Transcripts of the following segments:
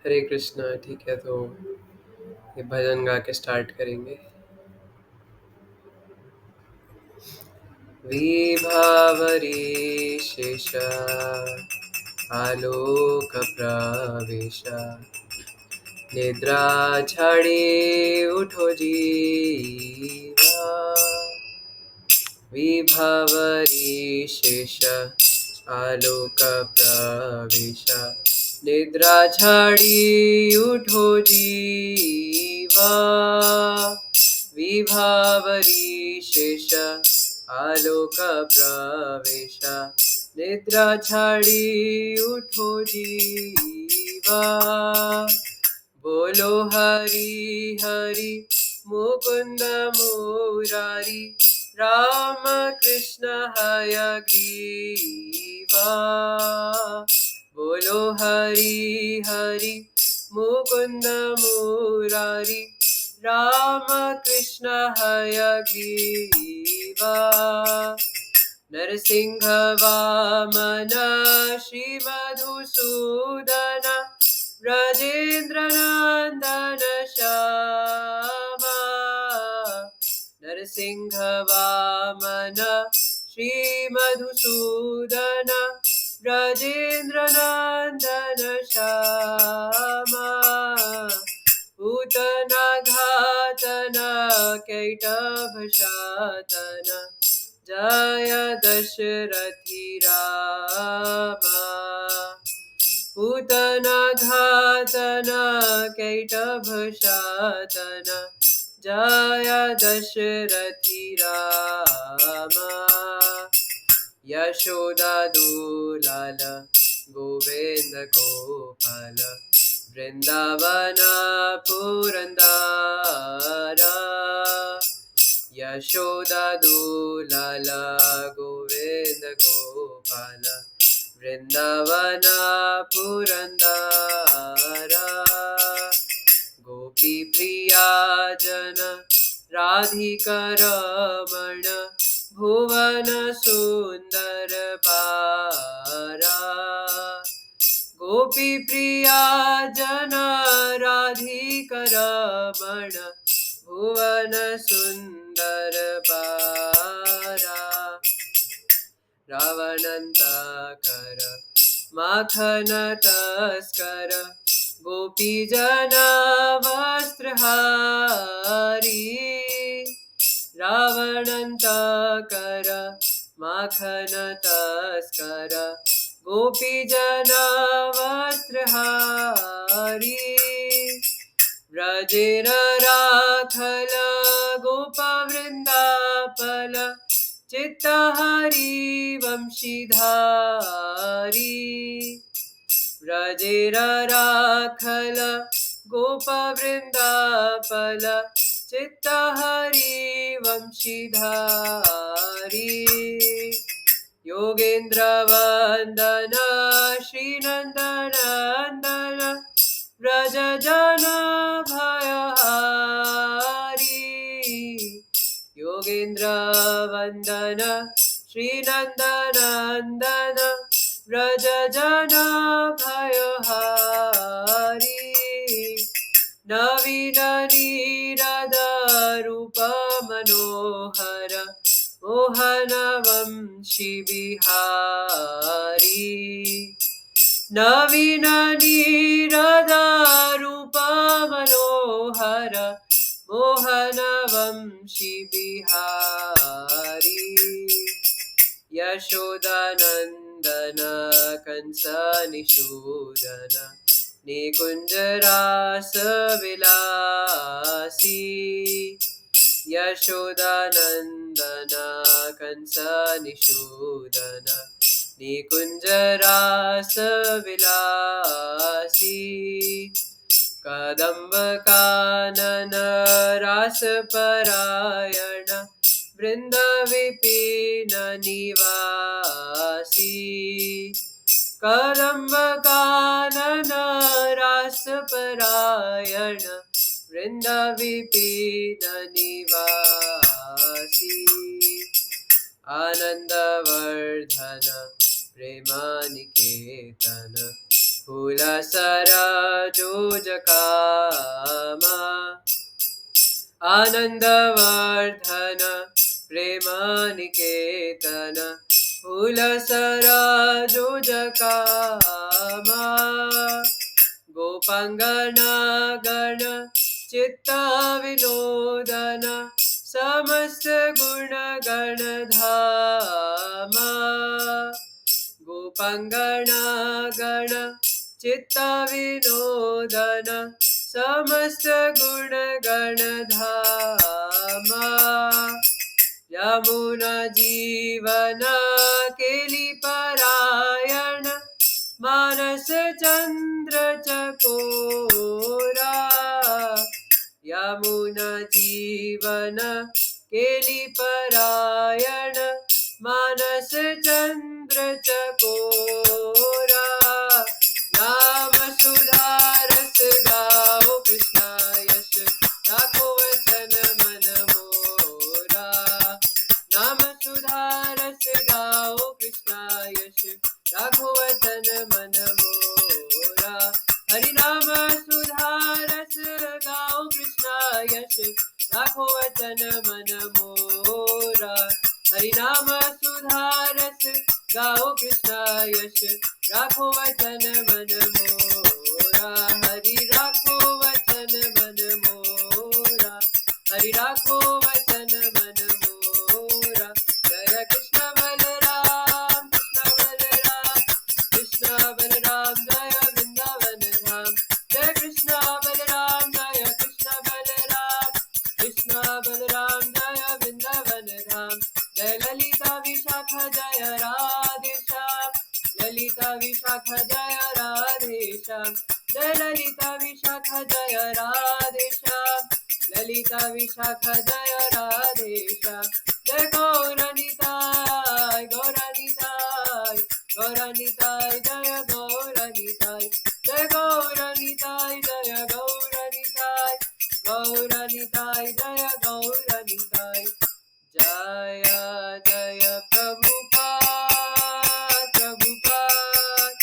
हरे कृष्णा। ठीक है, तो ये भजन गा के स्टार्ट करेंगे। विभावरी शेष आलोक प्रवेश, निद्रा छाड़ी उठो जीवा। विभावरी शेष आलोक प्रवेश, निद्रा छाड़ी उठो जीवा। विभावरी शेष आलोक प्रवेश, निद्रा छाड़ी उठो जीवा। बोलो हरि हरि मुकुंद मुरारी, राम कृष्ण हयग्रीवा। बोलो हरि हरि मुकुंद मुरारी, राम कृष्ण हयग्रीवा। नरसिंह वामन श्री मधुसूदन, ब्रजेंद्र नंदन श्यामा। नरसिंह वामन श्री मधुसूदन, ब्रजेंद्र नंदन श्यामा। पूतना घातन कैटभ शातन, जय दशरथी रामा। पूतना घातन कैटभ शातन, जय दशरथी रामा। यशोदा दुलाल गोविंद गोपाल, वृंदावन पुरंदरा। यशोदा दुलाल गोविंद गोपाल, वृंदावन पुरंदरा। गोपी प्रिया जन राधिका रमण, भुवन सुंदर बारा। गोपी प्रिया जन राधिका रमण, भुवन सुंदर बारा। रावणंतकर माखन तस्कर, गोपी जन वस्त्रहारी। रावणंतकर माखन तस्कर, गोपी जन वस्त्रहारी। व्रजेर राखल गोप वृंदापल, चित्तहरि वंशीधारी। व्रजेर राखल गोप वृंदापल, चित्तहरि वंशीधारी। योगेंद्र वंदन श्री नंदनंदन, व्रज जन भयहारी। योगेंद्र वंदन श्री नंदनंदन, व्रज जन भयहारी। नवीन नीरद रूप मनोहर, मोहन वंशी बिहारी। नवीन नीरद रूप मनोहर, मोहन वंशी बिहारी। यशोदानंदन कंस निषूदन, निकुंज रास विलासी। यशोदानंदन कंस निषूदन, निकुंज रास विलासी। कदम्ब कानन रास परायण, वृंद विपिन निवासी। कदम्ब कानन रास परायण, वृंद विपिन निवासी। आनंदवर्धन प्रेमानिकेतन, हुलसरा जोजकामा आनन्दवर्धन प्रेमानिकेतन हुलसरा जोजकामा गोपाङ्गनागण चित्तविनोदन समस्त गुणगणधामा गोपाङ्गनागण चित्तविनोदन समस्त गुणगणधामा यमुना जीवन केलिपरायण मानस चंद्र चकोरा यमुना जीवन केलिपरायण मानस चंद्र चकोरा नाम सुधारस गाओ कृष्णा यश राखो वचन मन मोरा नाम सुधारस गाओ कृष्णा यश राघो वचन मन मोरा हरि नाम सुधारस गाओ कृष्णा यश राघो वचन मन मोरा हरि नाम सुधारस गाओ कृष्णा यश राघो वचन मन मोरा हरि राखो वचन मन मोरा हरि राखो वचन मन मोरा जय कृष्ण बलराम कृष्ण बलराम जय वृंदावन धाम जय कृष्ण बलराम जय कृष्ण बलराम कृष्ण बलराम जय वृंदावन धाम जय ललिता विशाखा जय राधे श्याम ललिता विशाखा जय राधे श्याम जय ललिता विशाखा जय राधे श्याम ललिता विशाखा जय राधे श्याम जय गौरनिताय गौरनिताय गौरनिताय जय गौरनिताय जय गौरनिताय जय गौरनिताय गौरनिताय जय गौरनिताय जय जय प्रभुपाद प्रभुपाद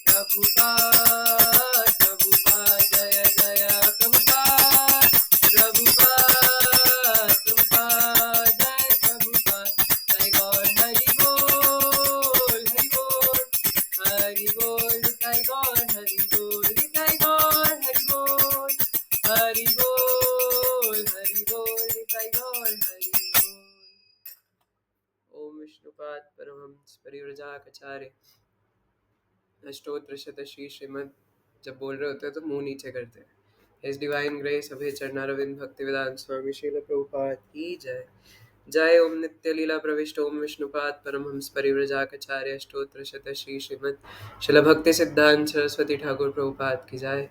प्रभुपाद प्रभुपाद जय जय प्रभुपाद प्रभुपाद प्रभुपाद जय प्रभुपाद जय गौर हरि बोल हरि बोल हरि बोल जय गौर हरि बोल जय गौर हरि बोल हरि बोल हरि बोल जय गौर हरि बोल। ओम विष्णुपाद परमहंस परिव्राजकाचार्य अष्टोत्तर शत श्री श्रीमद जब बोल रहे होते हैं तो मुंह नीचे करते हैं। हिज डिवाइन ग्रेस अभय चरणारविंद भक्तिवेदांत स्वामी श्रील प्रभुपाद की जय। जय ओम नित्य लीला प्रविष्ट ओम विष्णुपाद परमहंस परिव्राजकाचार्य अष्टोत्तर शत श्री श्रीमद शिल भक्ति सिद्धांत सरस्वती ठाकुर प्रभुपाद की जय।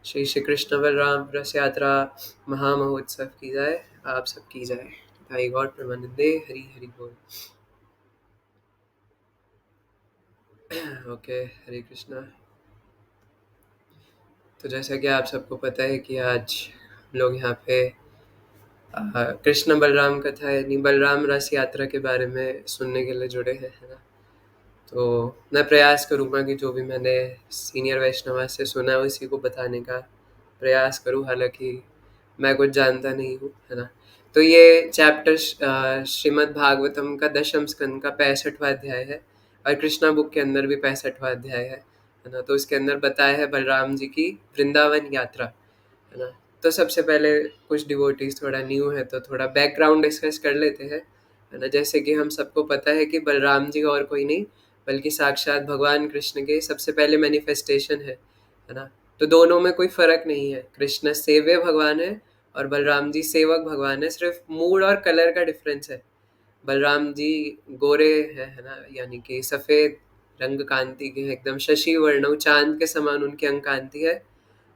श्री श्री कृष्ण बलराम रस यात्रा महामहोत्सव की जय। आप सबकी जय। भाई गॉड परमानंदे हरि हरि बोल। ओके हरे कृष्णा। तो जैसा कि आप सबको पता है कि आज हम लोग यहाँ पे कृष्ण बलराम कथा यानी बलराम रस यात्रा के बारे में सुनने के लिए जुड़े हैं, है ना। तो मैं प्रयास करूँगा कि जो भी मैंने सीनियर वैष्णव से सुना है उसी को बताने का प्रयास करूँ, हालांकि मैं कुछ जानता नहीं हूँ, है ना। तो ये चैप्टर श्रीमद् भागवतम का दशम स्कंद का 65वां अध्याय है और कृष्णा बुक के अंदर भी 65वां अध्याय है ना। तो उसके अंदर बताया है बलराम जी की वृंदावन यात्रा, है ना। तो सबसे पहले कुछ डिवोटीज थोड़ा न्यू है तो थोड़ा बैकग्राउंड डिस्कस कर लेते हैं, है ना। जैसे कि हम सबको पता है कि बलराम जी और कोई नहीं बल्कि साक्षात भगवान कृष्ण के सबसे पहले मैनिफेस्टेशन है ना। तो दोनों में कोई फर्क नहीं है, कृष्ण सेव्य भगवान है और बलराम जी सेवक भगवान है, सिर्फ मूड और कलर का डिफरेंस है। बलराम जी गोरे है ना, यानी कि सफ़ेद रंग कांति के, एकदम शशि वर्णव चांद के समान उनकी अंग कांति है।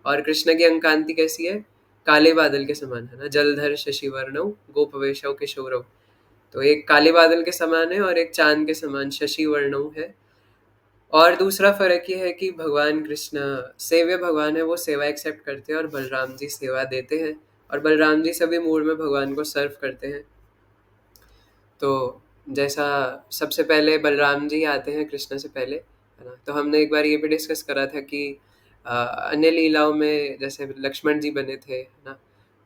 और कृष्ण की अंग कांति कैसी है? काले बादल के समान, है ना। जलधर शशि वर्णव गोपवेशव किशोरव। तो एक काले बादल के समान है और एक चांद के समान शशि वर्णव है। और दूसरा फर्क ये है कि भगवान कृष्ण सेव्य भगवान है, वो सेवा एक्सेप्ट करते हैं और बलराम जी सेवा देते हैं। और बलराम जी सभी मूड में भगवान को सर्व करते हैं। तो जैसा सबसे पहले बलराम जी आते हैं कृष्ण से पहले, है ना? तो हमने एक बार ये भी डिस्कस करा था कि अन्य लीलाओं में जैसे लक्ष्मण जी बने थे, है ना?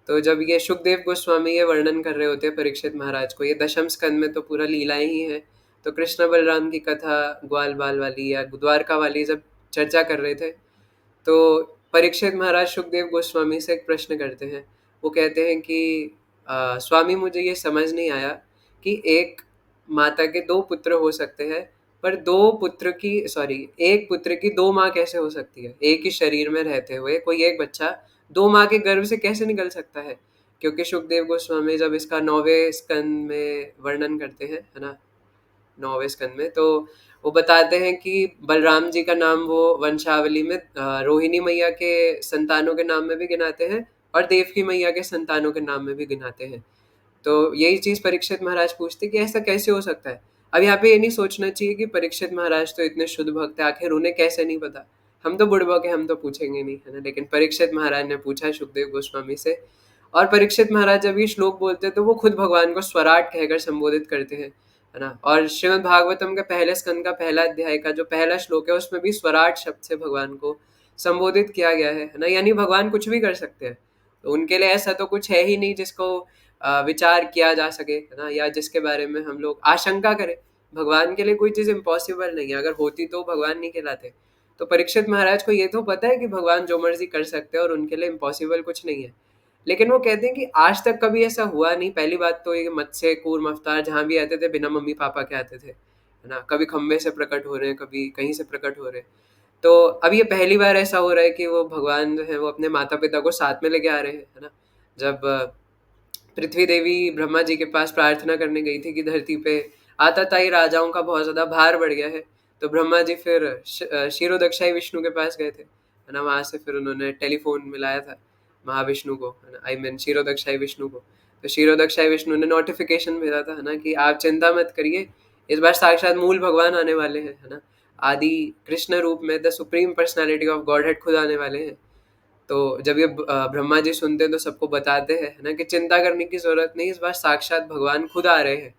तो जब ये शुकदेव गोस्वामी ये वर्णन कर रहे होते हैं परीक्षित महाराज को, ये दशम स्कंद में तो पूरा लीलाएं ही हैं। तो कृष्ण बलराम की कथा ग्वाल बाल वाली या द्वारका वाली जब चर्चा कर रहे थे, तो परीक्षित महाराज सुखदेव गोस्वामी से एक प्रश्न करते हैं। वो कहते हैं कि स्वामी मुझे ये समझ नहीं आया कि एक माता के दो पुत्र हो सकते हैं, पर दो पुत्र की सॉरी एक पुत्र की दो माँ कैसे हो सकती है? एक ही शरीर में रहते हुए कोई एक बच्चा दो माँ के गर्भ से कैसे निकल सकता है? क्योंकि सुखदेव गोस्वामी जब इसका 9वें स्कंद में वर्णन करते हैं, है ना? 9वें स्कंद में, तो वो बताते हैं कि बलराम जी का नाम वो वंशावली में रोहिणी मैया के संतानों के नाम में भी गिनाते हैं और देवकी मैया के संतानों के नाम में भी गिनाते हैं। तो यही चीज़ परीक्षित महाराज पूछते कि ऐसा कैसे हो सकता है? अब यहाँ पे ये नहीं सोचना चाहिए कि परीक्षित महाराज तो इतने शुद्ध भक्त हैं, आखिर उन्हें कैसे नहीं पता? हम तो बुड़बक हैं, हम तो पूछेंगे नहीं, है ना? लेकिन परीक्षित महाराज ने पूछा सुखदेव गोस्वामी से, और परीक्षित महाराज जब ये श्लोक बोलते हैं तो वो खुद भगवान को स्वराट कहकर संबोधित करते हैं, है ना? और श्रीमद् भागवतम के पहले स्कंद का पहला अध्याय का जो पहला श्लोक है उसमें भी स्वराट शब्द से भगवान को संबोधित किया गया है ना? यानी भगवान कुछ भी कर सकते हैं। तो उनके लिए ऐसा तो कुछ है ही नहीं जिसको विचार किया जा सके, है ना? या जिसके बारे में हम लोग आशंका करें। भगवान के लिए कोई चीज़ इम्पॉसिबल नहीं है, अगर होती तो भगवान नहीं कहलाते। तो परीक्षित महाराज को ये तो पता है कि भगवान जो मर्जी कर सकते हैं और उनके लिए इम्पॉसिबल कुछ नहीं है। लेकिन वो कहते हैं कि आज तक कभी ऐसा हुआ नहीं। पहली बात तो ये मत्स्य कूर्म अवतार जहाँ भी आते थे बिना मम्मी पापा के आते थे, है ना? कभी खंबे से प्रकट हो रहे हैं, कभी कहीं से प्रकट हो रहे हैं। तो अब ये पहली बार ऐसा हो रहा है कि वो भगवान जो है वो अपने माता पिता को साथ में लेके आ रहे हैं, है ना? जब पृथ्वी देवी ब्रह्मा जी के पास प्रार्थना करने गई थी कि धरती पे आताताई राजाओं का बहुत ज़्यादा भार बढ़ गया है, तो ब्रह्मा जी फिर क्षीरोदक्षाई विष्णु के पास गए थे, है ना? वहाँ से फिर उन्होंने टेलीफोन मिलाया था महाविष्णु को, है ना? आई मीन क्षीरोदक्षाई विष्णु को। तो क्षीरोदक्षाई विष्णु ने नोटिफिकेशन भेजा था, है ना, कि आप चिंता मत करिए, इस बार साक्षात मूल भगवान आने वाले हैं, है ना? आदि कृष्ण रूप में the supreme personality of God head खुद आने वाले हैं। तो जब ये ब्रह्मा जी सुनते हैं तो सबको बताते हैं, है ना, कि चिंता करने की जरूरत नहीं, इस बार साक्षात भगवान खुद आ रहे हैं।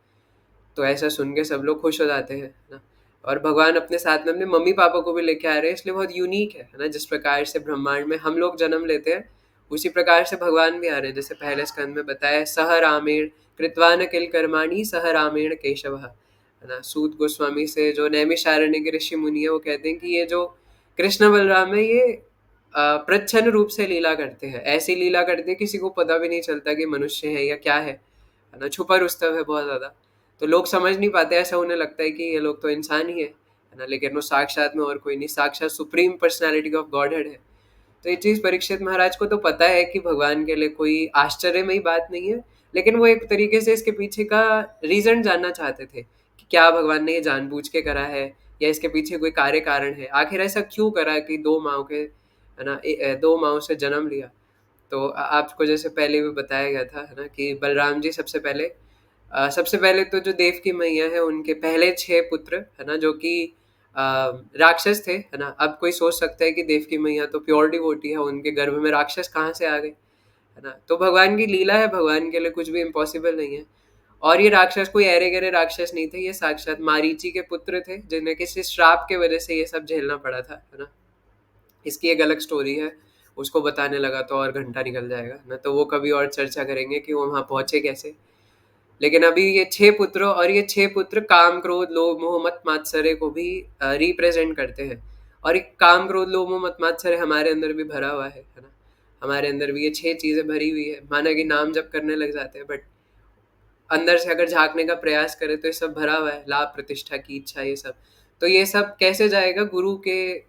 तो ऐसा सुन के सब लोग खुश हो जाते हैं, है ना? और भगवान अपने साथ में अपने मम्मी पापा को भी लेके आ रहे हैं, इसलिए बहुत यूनिक है ना? जिस प्रकार से ब्रह्मांड में हम लोग जन्म लेते हैं, उसी प्रकार से भगवान भी आ रहे हैं। जैसे पहले स्कंद में बताया है, सह रामेण कृत्वा न किल कर्माणि सह रामेण केशव, है ना? सूत गोस्वामी से जो नैमिषारण्य के ऋषि मुनि है वो कहते हैं कि ये जो कृष्ण बलराम है ये प्रच्छन्न रूप से लीला करते हैं। ऐसी लीला करते हैं किसी को पता भी नहीं चलता कि मनुष्य है या क्या है ना? छुपा रुस्तम है बहुत ज़्यादा। तो लोग समझ नहीं पाते, ऐसा उन्हें लगता है कि ये लोग तो इंसान ही है ना? लेकिन वो साक्षात में और कोई नहीं, साक्षात सुप्रीम पर्सनैलिटी ऑफ गॉडहेड है। तो ये चीज़ परीक्षित महाराज को तो पता है कि भगवान के लिए कोई आश्चर्यमयी बात नहीं है, लेकिन वो एक तरीके से इसके पीछे का रीज़न जानना चाहते थे कि क्या भगवान ने ये जानबूझ के करा है या इसके पीछे कोई कार्य कारण है? आखिर ऐसा क्यों करा कि 2 माँओं के, है ना, 2 माँओं से जन्म लिया? तो आपको जैसे पहले भी बताया गया था, है ना, कि बलराम जी सबसे पहले तो जो देवकी मैया है उनके पहले 6 पुत्र, है ना, जो कि अ, राक्षस थे, है ना? अब कोई सोच सकता है कि देवकी मैया तो प्योर डिवोटी है, उनके गर्भ में राक्षस कहाँ से आ गए? है ना? तो भगवान की लीला है, भगवान के लिए कुछ भी इम्पॉसिबल नहीं है। और ये राक्षस कोई ऐरे-गैरे राक्षस नहीं थे, ये साक्षात मारीची के पुत्र थे, जिन्हें किसी श्राप के वजह से ये सब झेलना पड़ा था, है ना? इसकी एक अलग स्टोरी है, उसको बताने लगा तो और घंटा निकल जाएगा, ना? तो वो कभी और चर्चा करेंगे कि वो वहाँ पहुँचे कैसे। लेकिन अभी ये 6 पुत्र, और ये 6 पुत्र काम, क्रोध, लोभ, मोह, मत, मात्सर्य को भी रिप्रेजेंट करते हैं। और एक काम, क्रोध, लोभ, मोह, मत, मात्सर्य हमारे अंदर भी भरा हुआ है ना? हमारे अंदर भी ये 6 चीज़ें भरी हुई है। माना कि नाम जप करने लग जाते हैं, बट अंदर से अगर झाँकने का प्रयास करें तो ये सब भरा हुआ है, लाभ, प्रतिष्ठा की इच्छा, ये सब। तो ये सब कैसे जाएगा? गुरु के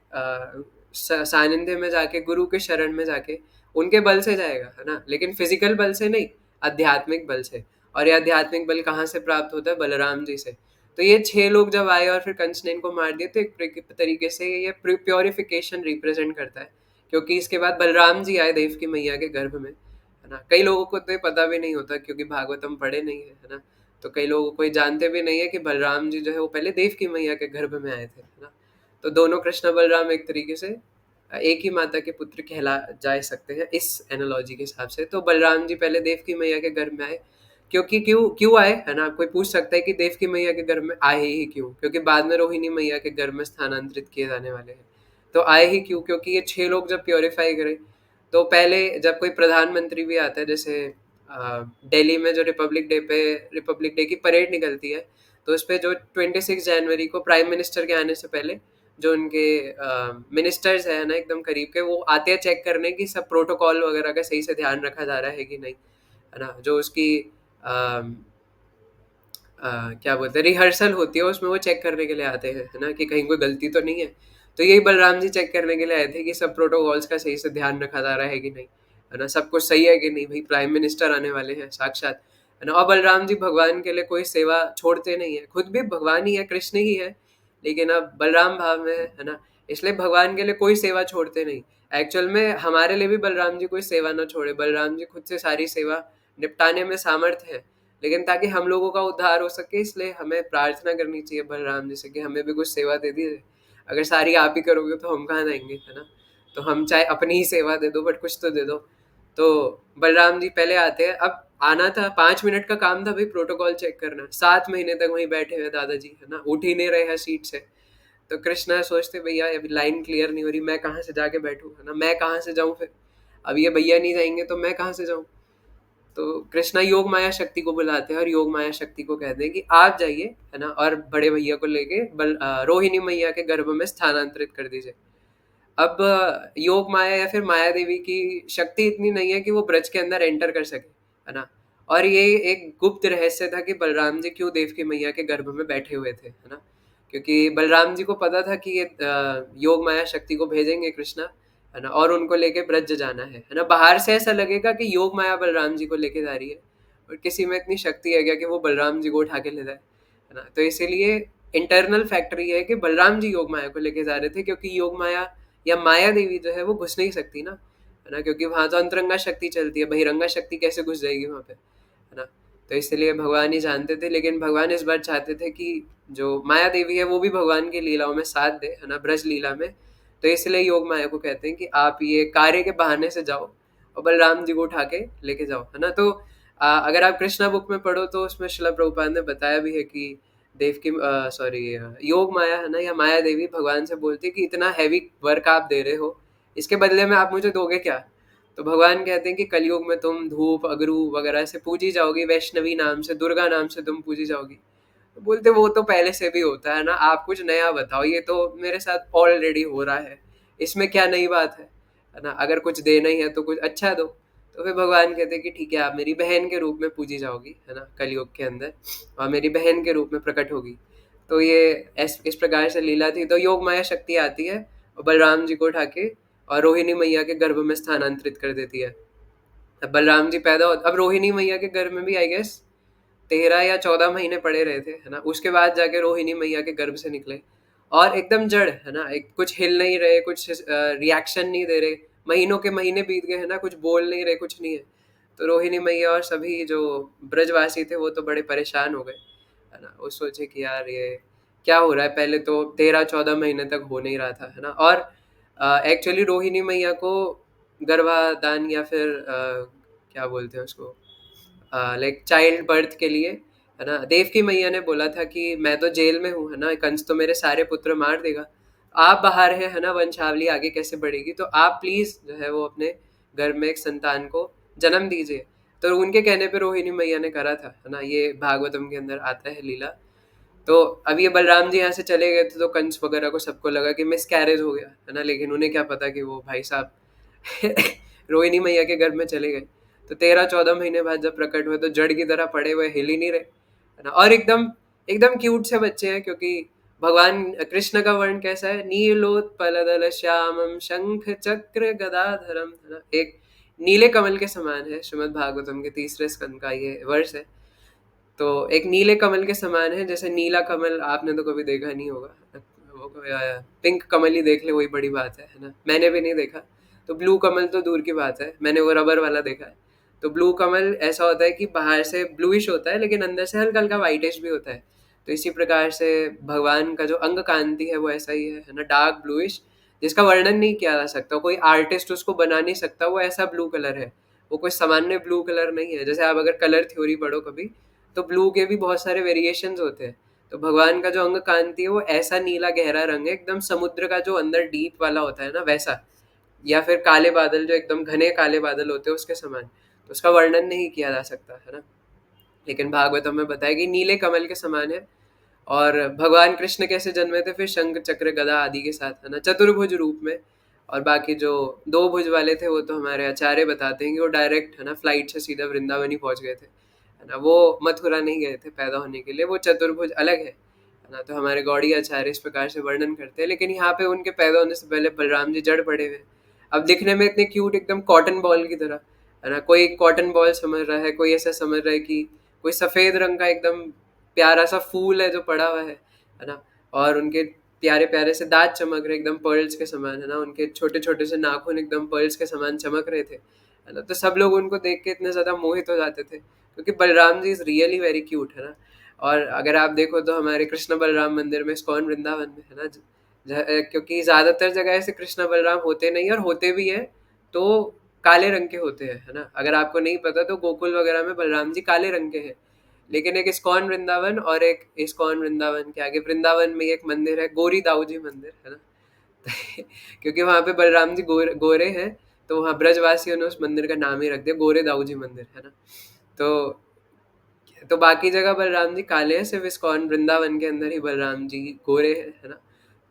सानिध्य में जाके, गुरु के शरण में जाके, उनके बल से जाएगा, है ना? लेकिन फिजिकल बल से नहीं, आध्यात्मिक बल से। और ये आध्यात्मिक बल कहाँ से प्राप्त होता है? बलराम जी से। तो ये 6 लोग जब आए और फिर कंस ने इनको मार दिया, तो एक तरीके से ये प्योरिफिकेशन रिप्रेजेंट करता है, क्योंकि इसके बाद बलराम जी आए देवकी मैया के गर्भ में, है ना? कई लोगों को तो ये पता भी नहीं होता क्योंकि भागवतम पढ़े नहीं है ना? तो कई लोग कोई जानते भी नहीं है कि बलराम जी जो है वो पहले देवकी मैया के गर्भ में आए थे, है ना? तो दोनों कृष्ण बलराम एक तरीके से एक ही माता के पुत्र कहला जा सकते हैं इस एनालॉजी के हिसाब से। तो बलराम जी पहले देवकी मैया के गर्भ में आए, क्योंकि क्यों क्यों आए, है ना? कोई पूछ सकता है कि देवकी मैया के गर्भ में आए ही क्यों? क्योंकि बाद में रोहिणी मैया के गर्भ में स्थानांतरित किए जाने वाले हैं। तो आए ही क्यों? क्योंकि ये 6 लोग जब प्यूरिफाई करें, तो पहले जब कोई प्रधानमंत्री भी आता है, जैसे दिल्ली में जो रिपब्लिक डे की परेड निकलती है, तो उसपे जो 26 जनवरी को प्राइम मिनिस्टर के आने से पहले जो उनके मिनिस्टर्स है ना एकदम करीब के, वो आते हैं चेक करने की सब प्रोटोकॉल वगैरह का सही से ध्यान रखा जा रहा है कि नहीं, है ना? जो उसकी क्या बोलते हैं रिहर्सल होती है, उसमें वो चेक करने के लिए आते हैं, है ना, कि कहीं कोई गलती तो नहीं है। तो यही बलराम जी चेक करने के लिए आए थे कि सब प्रोटोकॉल्स का सही से ध्यान रखा जा रहा है कि नहीं, है ना, सब कुछ सही है कि नहीं, भाई प्राइम मिनिस्टर आने वाले हैं साक्षात, है ना। और बलराम जी भगवान के लिए कोई सेवा छोड़ते नहीं है, खुद भी भगवान ही है, कृष्ण ही है, लेकिन अब बलराम भाव में है ना, इसलिए भगवान के लिए कोई सेवा छोड़ते नहीं। एक्चुअल में हमारे लिए भी बलराम जी कोई सेवा ना छोड़े, बलराम जी खुद से सारी सेवा निपटाने में सामर्थ्य है, लेकिन ताकि हम लोगों का उद्धार हो सके इसलिए हमें प्रार्थना करनी चाहिए बलराम जी से कि हमें भी कुछ सेवा दे दीजिए। अगर सारी आप ही करोगे तो हम कहाँ जाएंगे, है ना? तो हम चाहे अपनी ही सेवा दे दो, बट कुछ तो दे दो। तो बलराम जी पहले आते हैं। अब आना था, 5 मिनट का काम था भाई, प्रोटोकॉल चेक करना। 7 महीने तक वहीं बैठे हुए दादाजी, है ना, उठ ही नहीं रहे हैं सीट से। तो कृष्णा सोचते भैया अभी लाइन क्लियर नहीं हो रही, मैं कहाँ से जाके बैठूं, है ना, मैं कहाँ से जाऊं फिर, अब ये भैया नहीं जाएंगे तो मैं कहाँ से जाऊं। तो कृष्णा योग माया शक्ति को बुलाते हैं और योग माया शक्ति को कहते हैं कि आप जाइए, है ना, और बड़े भैया को लेके रोहिणी मैया के गर्भ में स्थानांतरित कर दीजिए। अब योग माया या फिर माया देवी की शक्ति इतनी नहीं है कि वो ब्रज के अंदर एंटर कर सके, है ना। और ये एक गुप्त रहस्य था कि बलराम जी क्यों देवकी मैया के गर्भ में बैठे हुए थे, है ना। क्योंकि बलराम जी को पता था कि ये योग माया शक्ति को भेजेंगे कृष्णा, है ना, और उनको लेके ब्रज जाना है ना। बाहर से ऐसा लगेगा कि योग माया बलराम जी को लेके जा रही है, और किसी में इतनी शक्ति है क्या कि वो बलराम जी को उठा के ले जाए, है ना। तो इसीलिए इंटरनल फैक्टर ये है कि बलराम जी योग माया को लेके जा रहे थे, क्योंकि योग माया या माया देवी जो है वो घुस नहीं सकती ना, है ना, क्योंकि वहां तो अंतरंगा शक्ति चलती है, बहिरंगा शक्ति कैसे घुस जाएगी वहां पे, है ना। तो इसलिए भगवान ही जानते थे, लेकिन भगवान इस बार चाहते थे कि जो माया देवी है वो भी भगवान की लीलाओं में साथ दे, है ना, ब्रज लीला में। तो इसलिए योग माया को कहते हैं कि आप ये कार्य के बहाने से जाओ और बलराम जी को उठा के लेके जाओ, है ना। तो अगर आप कृष्णा बुक में पढ़ो तो उसमें शिला प्रभुपाद ने बताया भी है कि देव की सॉरी योग माया, है ना, या माया देवी भगवान से बोलती है कि इतना हैवी वर्क आप दे रहे हो, इसके बदले में आप मुझे दोगे क्या। तो भगवान कहते हैं कि कलयुग में तुम धूप अगरू वगैरह से पूजी जाओगी, वैष्णवी नाम से, दुर्गा नाम से तुम पूजी जाओगी। तो बोलते वो तो पहले से भी होता है ना, आप कुछ नया बताओ, ये तो मेरे साथ ऑलरेडी हो रहा है, इसमें क्या नई बात है ना। अगर कुछ देना ही है तो कुछ अच्छा दो। तो फिर भगवान कहते हैं कि ठीक है, आप मेरी बहन के रूप में पूजी जाओगी, है ना, कलयुग के अंदर, और मेरी बहन के रूप में प्रकट होगी। तो ये इस प्रकार से लीला थी। तो योग माया शक्ति आती है और बलराम जी को उठा के और रोहिणी मैया के गर्भ में स्थानांतरित कर देती है। अब बलराम जी पैदा हो, अब रोहिणी मैया के गर्भ में भी आई गेस 13 या 14 महीने पड़े रहे थे, है ना। उसके बाद जाके रोहिणी मैया के गर्भ से निकले, और एकदम जड़, है ना, एक कुछ हिल नहीं रहे, कुछ रिएक्शन नहीं दे रहे, महीनों के महीने बीत गए, है ना, कुछ बोल नहीं रहे, कुछ नहीं है। तो रोहिणी मैया और सभी जो ब्रजवासी थे वो तो बड़े परेशान हो गए, है ना। वो सोचे कि यार ये क्या हो रहा है, पहले तो 13-14 महीने तक हो नहीं रहा था, है ना। और एक्चुअली रोहिणी मैया को गर्भाधान या फिर क्या बोलते हैं उसको, लाइक चाइल्ड बर्थ के लिए, है ना, देवकी मैया ने बोला था कि मैं तो जेल में हूँ, है ना, कंस तो मेरे सारे पुत्र मार देगा, आप बाहर है ना, वंशावली आगे कैसे बढ़ेगी, तो आप प्लीज जो है वो अपने घर में एक संतान को जन्म दीजिए। तो उनके कहने पे रोहिणी मैया ने करा था, है ना, ये भागवतम के अंदर आता है लीला। तो अब ये बलराम जी यहाँ से चले गए थे, तो कंस वगैरह को सबको लगा कि मिस कैरेज हो गया, है ना, लेकिन उन्हें क्या पता कि वो भाई साहब रोहिणी मैया के घर में चले गए। तो 13-14 महीने बाद जब प्रकट हुए तो जड़ की तरह पड़े हुए, हिल ही नहीं रहे, है ना। और एकदम एकदम क्यूट से बच्चे हैं, क्योंकि भगवान कृष्ण का वर्ण कैसा है, नीलोत्पलदल श्यामम शंख चक्र गदाधरम, है ना, एक नीले कमल के समान है। श्रीमद् भागवतम के 3रे स्कंद का ये वर्ष है। तो एक नीले कमल के समान है, जैसे नीला कमल आपने तो कभी देखा नहीं होगा, वो पिंक कमल ही देख ले वही बड़ी बात है ना, मैंने भी नहीं देखा। तो ब्लू कमल तो दूर की बात है, मैंने वो रबर वाला देखा है। तो ब्लू कमल ऐसा होता है कि बाहर से ब्लूइश होता है लेकिन अंदर से हल्का हल्का वाइटिश भी होता है। तो इसी प्रकार से भगवान का जो अंग कांति है वो ऐसा ही है ना, डार्क ब्लूइश, जिसका वर्णन नहीं किया जा सकता, कोई आर्टिस्ट उसको बना नहीं सकता, वो ऐसा ब्लू कलर है। वो कोई सामान्य ब्लू कलर नहीं है। जैसे आप अगर कलर थ्योरी पढ़ो कभी, तो ब्लू के भी बहुत सारे वेरिएशंस होते हैं। तो भगवान का जो अंग कांति है वो ऐसा नीला गहरा रंग है, एकदम समुद्र का जो अंदर डीप वाला होता है ना वैसा, या फिर काले बादल जो एकदम घने काले बादल होते हैं उसके समान। तो उसका वर्णन नहीं किया जा सकता है ना। लेकिन भागवतम में बताया कि नीले कमल के समान है। और भगवान कृष्ण कैसे जन्मे थे फिर शंख चक्र गदा आदि के साथ, है ना, चतुर्भुज रूप में। और बाकी जो दो भुज वाले थे वो तो हमारे आचार्य बताते हैं कि वो डायरेक्ट, है ना, फ्लाइट से सीधा वृंदावन ही पहुंच गए थे, है ना, वो मथुरा नहीं गए थे पैदा होने के लिए, वो चतुर्भुज अलग है ना। तो हमारे गौड़ी आचार्य इस प्रकार से वर्णन करते हैं। लेकिन यहाँ पे उनके पैदा होने से पहले बलराम जी जड़ पड़े हुए। अब दिखने में इतने क्यूट, एकदम कॉटन बॉल की तरह, है ना। कोई कॉटन बॉल समझ रहा है, कोई ऐसा समझ रहा है कि कोई सफेद रंग का एकदम प्यारा सा फूल है जो पड़ा हुआ है ना। और उनके प्यारे प्यारे से दांत चमक रहे एकदम पर्ल्स के समान, है ना। उनके छोटे छोटे से नाखून एकदम पर्ल्स के समान चमक रहे थे, है ना। तो सब लोग उनको देख के इतने ज्यादा मोहित हो जाते थे, क्योंकि Balram ji is really very cute, है ना। और अगर आप देखो तो हमारे कृष्ण बलराम मंदिर में, इस्कॉन वृंदावन में, है ना, क्योंकि ज्यादातर जगह ऐसे कृष्ण बलराम होते नहीं, और होते भी हैं तो काले रंग के होते हैं, है ना। अगर आपको नहीं पता तो गोकुल वगैरह में बलराम जी काले रंग के हैं। लेकिन एक इस्कॉन वृंदावन, और एक इस्कॉन वृंदावन के आगे वृंदावन में एक मंदिर है गोरी दाऊ जी मंदिर, है ना। क्योंकि वहां पे बलराम जी गोरे हैं, तो वहां ब्रजवासियों ने उस मंदिर का नाम ही रख दिया गोरे दाऊ जी मंदिर, है ना। तो बाकी जगह बलराम जी काले हैं, सिर्फ इस्कॉन वृंदावन के अंदर ही बलराम जी गोरे हैं, है ना।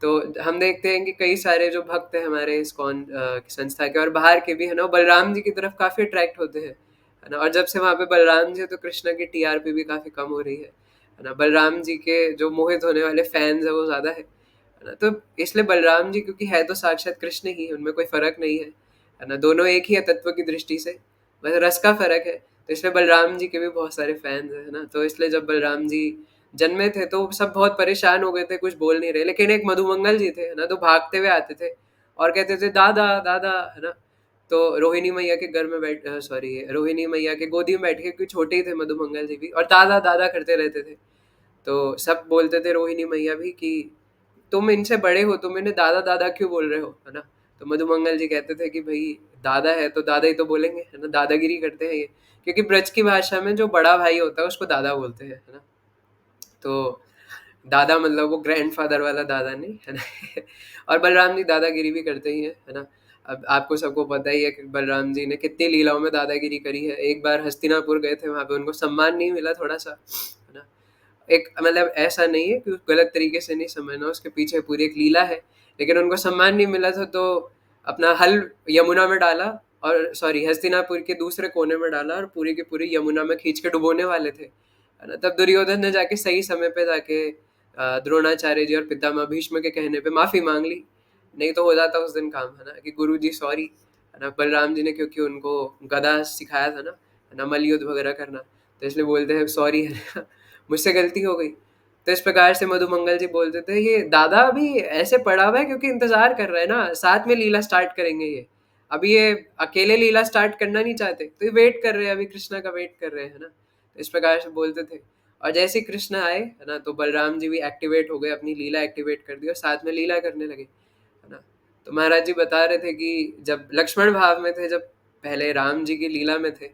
तो हम देखते हैं कि कई सारे जो भक्त हैं हमारे इस्कॉन की संस्था के और बाहर के भी, है ना, वो बलराम जी की तरफ काफी अट्रैक्ट होते हैं, है ना। और जब से वहाँ पे बलराम जी है तो कृष्णा की टीआरपी भी काफी कम हो रही है ना। बलराम जी के जो मोहित होने वाले फैंस है वो ज्यादा है ना। तो इसलिए बलराम जी, क्योंकि है तो साक्षात कृष्ण ही, उनमें कोई फर्क नहीं है ना। दोनों एक ही है तत्व की दृष्टि से, बस रस का फर्क है। तो इसलिए बलराम जी के भी बहुत सारे फैंस है ना। तो इसलिए जब बलराम जी जन्मे थे तो सब बहुत परेशान हो गए थे, कुछ बोल नहीं रहे। लेकिन एक मधुमंगल जी थे, है ना, तो भागते हुए आते थे और कहते थे दादा दादा, है ना। तो रोहिणी मैया के घर में बैठ, सॉरी, रोहिणी मैया के गोदी में बैठ के, क्योंकि छोटे ही थे मधुमंगल जी भी, और दादा दादा करते रहते थे। तो सब बोलते थे रोहिणी मैया भी कि तुम इनसे बड़े हो, तुम इन्हें दादा दादा क्यों बोल रहे हो, है ना। तो मधुमंगल जी कहते थे कि भाई दादा है तो दादा ही तो बोलेंगे, है ना, दादागिरी करते हैं ये। क्योंकि ब्रज की भाषा में जो बड़ा भाई होता है उसको दादा बोलते हैं, है ना। तो दादा मतलब वो ग्रैंडफादर वाला दादा नहीं, है ना। और बलराम जी दादागिरी भी करते ही हैं, है ना। अब आपको सबको पता ही है कि बलराम जी ने कितनी लीलाओं में दादागिरी करी है। एक बार हस्तिनापुर गए थे, वहां पे उनको सम्मान नहीं मिला थोड़ा सा, है ना। एक मतलब ऐसा नहीं है कि गलत तरीके से नहीं समझना, उसके पीछे पूरी एक लीला है। लेकिन उनको सम्मान नहीं मिला था तो अपना हल यमुना में डाला, और सॉरी हस्तिनापुर के दूसरे कोने में डाला, और पूरी की पूरी यमुना में खींच के डुबोने वाले थे, है ना। तब दुर्योधन ने जाके सही समय पे जाके द्रोणाचार्य जी और पितामह भीष्म के कहने पे माफी मांग ली। नहीं तो हो जाता उस दिन काम, है ना, कि गुरु जी सॉरी, है ना। बलराम जी ने क्योंकि उनको गदा सिखाया था ना, है ना, मल्ल युद्ध वगैरह करना, तो इसलिए बोलते हैं सॉरी, है ना, मुझसे गलती हो गई। तो इस प्रकार से मधुमंगल जी बोलते थे ये दादा अभी ऐसे पड़ा हुआ है क्योंकि इंतजार कर रहा है ना, साथ में लीला स्टार्ट करेंगे ये, अभी ये अकेले लीला स्टार्ट करना नहीं चाहते, तो ये वेट कर रहे हैं, अभी कृष्णा का वेट कर रहे हैं, है ना। तो इस प्रकार से बोलते थे। और जैसे ही कृष्ण आए, है ना, तो बलराम जी भी एक्टिवेट हो गए, अपनी लीला एक्टिवेट कर दी और साथ में लीला करने लगे, है ना। तो महाराज जी बता रहे थे कि जब लक्ष्मण भाव में थे, जब पहले राम जी की लीला में थे,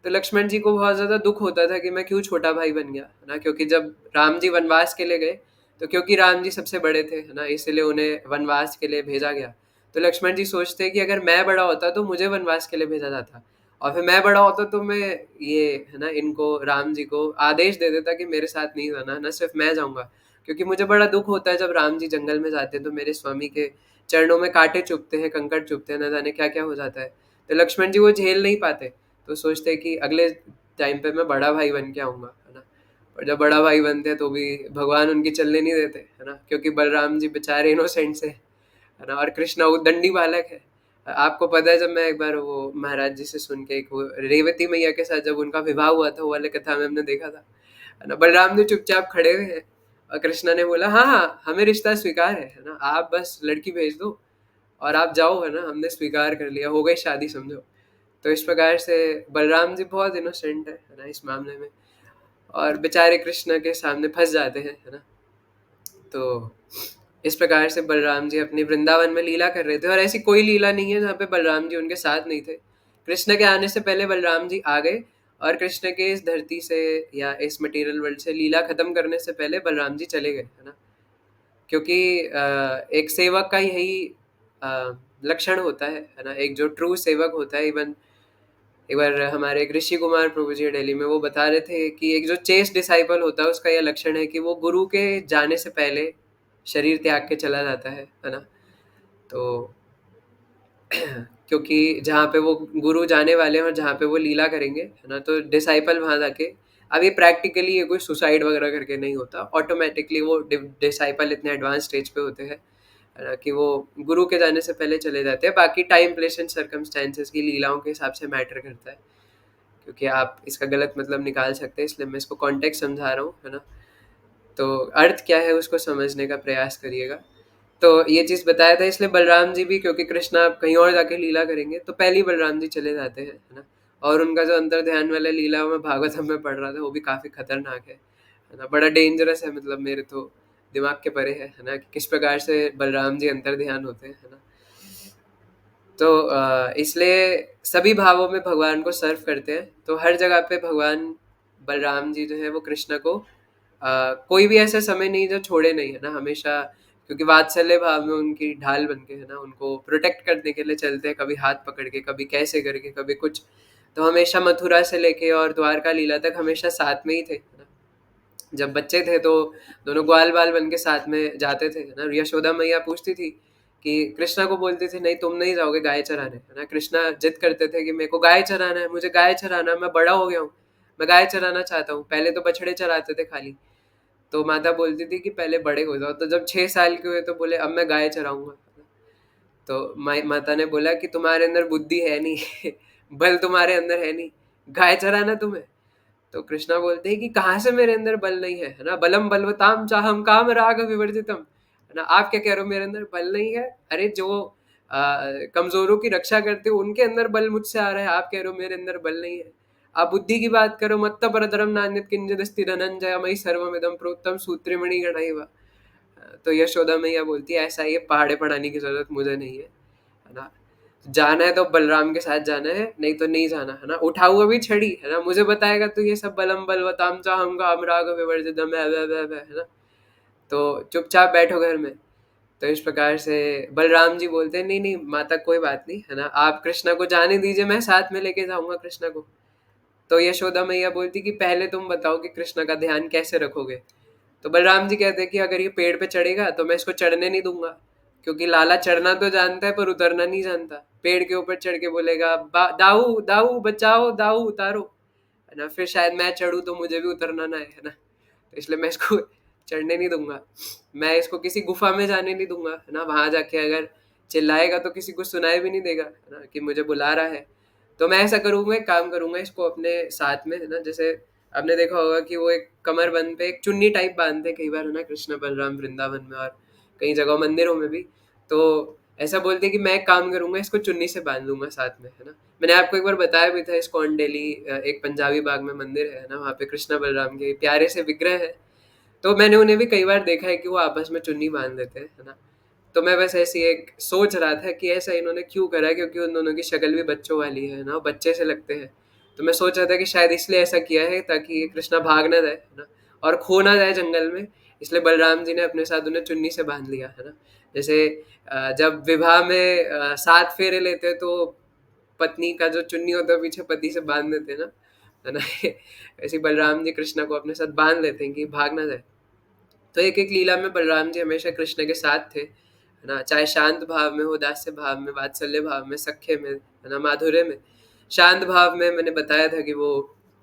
तो लक्ष्मण जी को बहुत ज्यादा दुख होता था कि मैं क्यों छोटा भाई बन गया, है ना। क्योंकि जब राम जी वनवास के लिए गए, तो क्योंकि राम जी सबसे बड़े थे, है ना, इसलिए उन्हें वनवास के लिए भेजा गया। तो लक्ष्मण जी सोचते कि अगर मैं बड़ा होता तो मुझे वनवास के लिए भेजा जाता, और फिर मैं बड़ा होता तो मैं ये, है ना, इनको राम जी को आदेश दे देता कि मेरे साथ नहीं जाना, ना सिर्फ मैं जाऊंगा। क्योंकि मुझे बड़ा दुख होता है जब राम जी जंगल में जाते हैं तो मेरे स्वामी के चरणों में कांटे चुभते हैं, कंकड़ चुभते हैं, न जाने क्या क्या हो जाता है। तो लक्ष्मण जी वो झेल नहीं पाते, तो सोचते हैं कि अगले टाइम पे मैं बड़ा भाई बन के आऊंगा, है ना। और जब बड़ा भाई बनते हैं तो भी भगवान उनकी चलने नहीं देते, है ना, क्योंकि बलराम जी बेचारे इनोसेंट से, है ना, और कृष्णा वो दंडी बालक है। आपको पता है जब मैं एक बार वो महाराज जी से सुन के, एक वो रेवती मैया के साथ जब उनका विवाह हुआ था वो वाले कथा में हमने देखा था, है ना, बलराम जी चुपचाप खड़े हुए हैं और कृष्णा ने बोला हाँ हाँ हमें रिश्ता स्वीकार है ना, आप बस लड़की भेज दो और आप जाओ, है ना, हमने स्वीकार कर लिया, हो गई शादी समझो। तो इस प्रकार से बलराम जी बहुत इनोसेंट है ना इस मामले में, और बेचारे कृष्ण के सामने फंस जाते हैं, है ना। तो इस प्रकार से बलराम जी अपने वृंदावन में लीला कर रहे थे, और ऐसी कोई लीला नहीं है जहाँ पे बलराम जी उनके साथ नहीं थे। कृष्ण के आने से पहले बलराम जी आ गए, और कृष्ण के इस धरती से या इस मटेरियल वर्ल्ड से लीला खत्म करने से पहले बलराम जी चले गए, है ना। क्योंकि एक सेवक का यही अ, लक्षण होता है ना। एक जो ट्रू सेवक होता है, इवन एक बार हमारे एक ऋषि कुमार प्रभु जी दिल्ली में वो बता रहे थे कि एक जो चेस्ट डिसाइपल होता है उसका यह लक्षण है कि वो गुरु के जाने से पहले शरीर त्याग के चला जाता है ना। तो क्योंकि जहाँ पे वो गुरु जाने वाले हैं और जहाँ पे वो लीला करेंगे, है ना, तो डिसाइपल वहाँ जाके, अब ये प्रैक्टिकली ये कोई सुसाइड वगैरह करके नहीं होता, ऑटोमेटिकली वो डिसाइपल इतने एडवांस स्टेज पे होते हैं, है ना, कि वो गुरु के जाने से पहले चले जाते हैं। बाकी टाइम प्लेस एंड सर्कमस्टेंसेस की लीलाओं के हिसाब से मैटर करता है, क्योंकि आप इसका गलत मतलब निकाल सकते हैं, इसलिए मैं इसको कॉन्टेक्स्ट समझा रहा हूँ, है ना। तो अर्थ क्या है उसको समझने का प्रयास करिएगा। तो ये चीज़ बताया था, इसलिए बलराम जी भी, क्योंकि कृष्णा कहीं और जाके लीला करेंगे तो पहले ही बलराम जी चले जाते हैं, है ना। और उनका जो अंतर ध्यान वाला लीला मैं भागवतम में पढ़ रहा था, वो भी काफ़ी खतरनाक है ना, बड़ा डेंजरस है, मतलब मेरे तो दिमाग के परे है ना, कि किस प्रकार से बलराम जी अंतर ध्यान होते हैं, है ना। तो इसलिए सभी भावों में भगवान को सर्व करते हैं, तो हर जगह पे भगवान बलराम जी जो है वो कृष्ण को कोई भी ऐसा समय नहीं जो छोड़े नहीं, है ना, हमेशा। क्योंकि वात्सल्य भाव में उनकी ढाल बन के, है ना, उनको प्रोटेक्ट करने के लिए चलते हैं, कभी हाथ पकड़ के, कभी कैसे करके, कभी कुछ। तो हमेशा मथुरा से लेके और द्वारका लीला तक हमेशा साथ में ही थे, है ना। जब बच्चे थे तो दोनों ग्वाल बाल बन के साथ में जाते थे, है ना। यशोदा मैया पूछती थी कि कृष्णा को बोलती थी नहीं तुम नहीं जाओगे गाय चराने, है ना। कृष्णा जिद करते थे कि मेरे को गाय चराना है, मुझे गाय चराना है, मैं बड़ा हो गया हूँ, मैं गाय चराना चाहता हूँ। पहले तो बछड़े चराते थे खाली। तो माता बोलती थी कि पहले बड़े हो जाओ। तो जब 6 साल के हुए तो बोले अब मैं गाय चराऊंगा। तो माता ने बोला कि तुम्हारे अंदर बुद्धि है नहीं बल तुम्हारे अंदर है नहीं, गाय चराना तुम्हें। तो कृष्णा बोलते हैं कि कहाँ से मेरे अंदर बल नहीं है ना, बलम बलवताम चाहम काम राग विवर्जितम, है ना। आप क्या कह रहे हो मेरे अंदर बल नहीं है? अरे जो कमजोरों की रक्षा करते हो उनके अंदर बल मुझसे आ रहा है, आप कह रहे हो मेरे अंदर बल नहीं है। आप बुद्धि की बात करो, मत्त परतरम नान्यत किंचिदस्ति धनंजय मयि सर्वमिदं प्रोक्तम सूत्रिमणि गणैव। तो यशोदा मैया बोलती है ऐसा ये पहाड़े पढ़ाने की जरूरत मुझे नहीं है ना। जाना है तो बलराम के साथ जाना है, नहीं तो नहीं जाना, है ना। उठा हुआ भी छड़ी, है ना, मुझे बताएगा तो ये सब बलम बलवताम चाहम काम राग विवर्जितम है ना। तो चुपचाप बैठो घर में। तो इस प्रकार से बलराम जी बोलते हैं नहीं नहीं माता कोई बात नहीं, है ना, आप कृष्णा को जाने दीजिए, मैं साथ में लेके जाऊंगा कृष्णा को। तो यशोदा मैया बोलती कि पहले तुम बताओ कि कृष्णा का ध्यान कैसे रखोगे। तो बलराम जी कहते हैं कि अगर ये पेड़ पे चढ़ेगा तो मैं इसको चढ़ने नहीं दूंगा, क्योंकि लाला चढ़ना तो जानता है पर उतरना नहीं जानता। पेड़ के ऊपर चढ़ के बोलेगा दाऊ दाऊ बचाओ, दाऊ उतारो, है ना, फिर शायद मैं चढ़ूं तो मुझे भी उतरना ना है ना। तो इसलिए मैं इसको चढ़ने नहीं दूंगा। मैं इसको किसी गुफा में जाने नहीं दूंगा, है ना। वहां जाके अगर चिल्लाएगा तो किसी को सुनाई भी नहीं देगा, है ना, कि मुझे बुला रहा है। तो मैं ऐसा करूंगा, एक काम करूंगा, इसको अपने साथ में, है ना, जैसे आपने देखा होगा कि वो एक कमरबंद पे एक चुन्नी टाइप बांधते हैं कई बार, है ना, कृष्ण बलराम वृंदावन में और कई जगह मंदिरों में भी। तो ऐसा बोलते हैं कि मैं एक काम करूंगा, इसको चुन्नी से बांध लूंगा साथ में, है ना। मैंने आपको एक बार बताया भी था, इस्कॉन दिल्ली एक पंजाबी बाग में मंदिर है ना, वहाँ पे कृष्ण बलराम के प्यारे से विग्रह है। तो मैंने उन्हें भी कई बार देखा है कि वो आपस में चुन्नी बांध देते हैं, है ना। तो मैं बस ऐसी एक सोच रहा था कि ऐसा इन्होंने क्यों करा, क्योंकि उन दोनों की शक्ल भी बच्चों वाली है ना, बच्चे से लगते हैं। तो मैं सोच रहा था कि शायद इसलिए ऐसा किया है ताकि कृष्णा भाग ना जाए, है ना, और खो ना जाए जंगल में। इसलिए बलराम जी ने अपने साथ उन्हें चुन्नी से बांध लिया, है ना। जैसे जब विवाह में 7 फेरे लेते हैं तो पत्नी का जो चुन्नी होता है पीछे पति से बांध देते हैं ना, है ना ऐसे बलराम जी कृष्णा को अपने साथ बांध लेते हैं कि भाग ना जाए। तो एक एक लीला में बलराम जी हमेशा कृष्ण के साथ थे, है ना, चाहे शांत भाव में हो, दास्य भाव में, वात्सल्य भाव में, सख्य में, है ना, माधुर्य में। शांत भाव में मैंने बताया था कि वो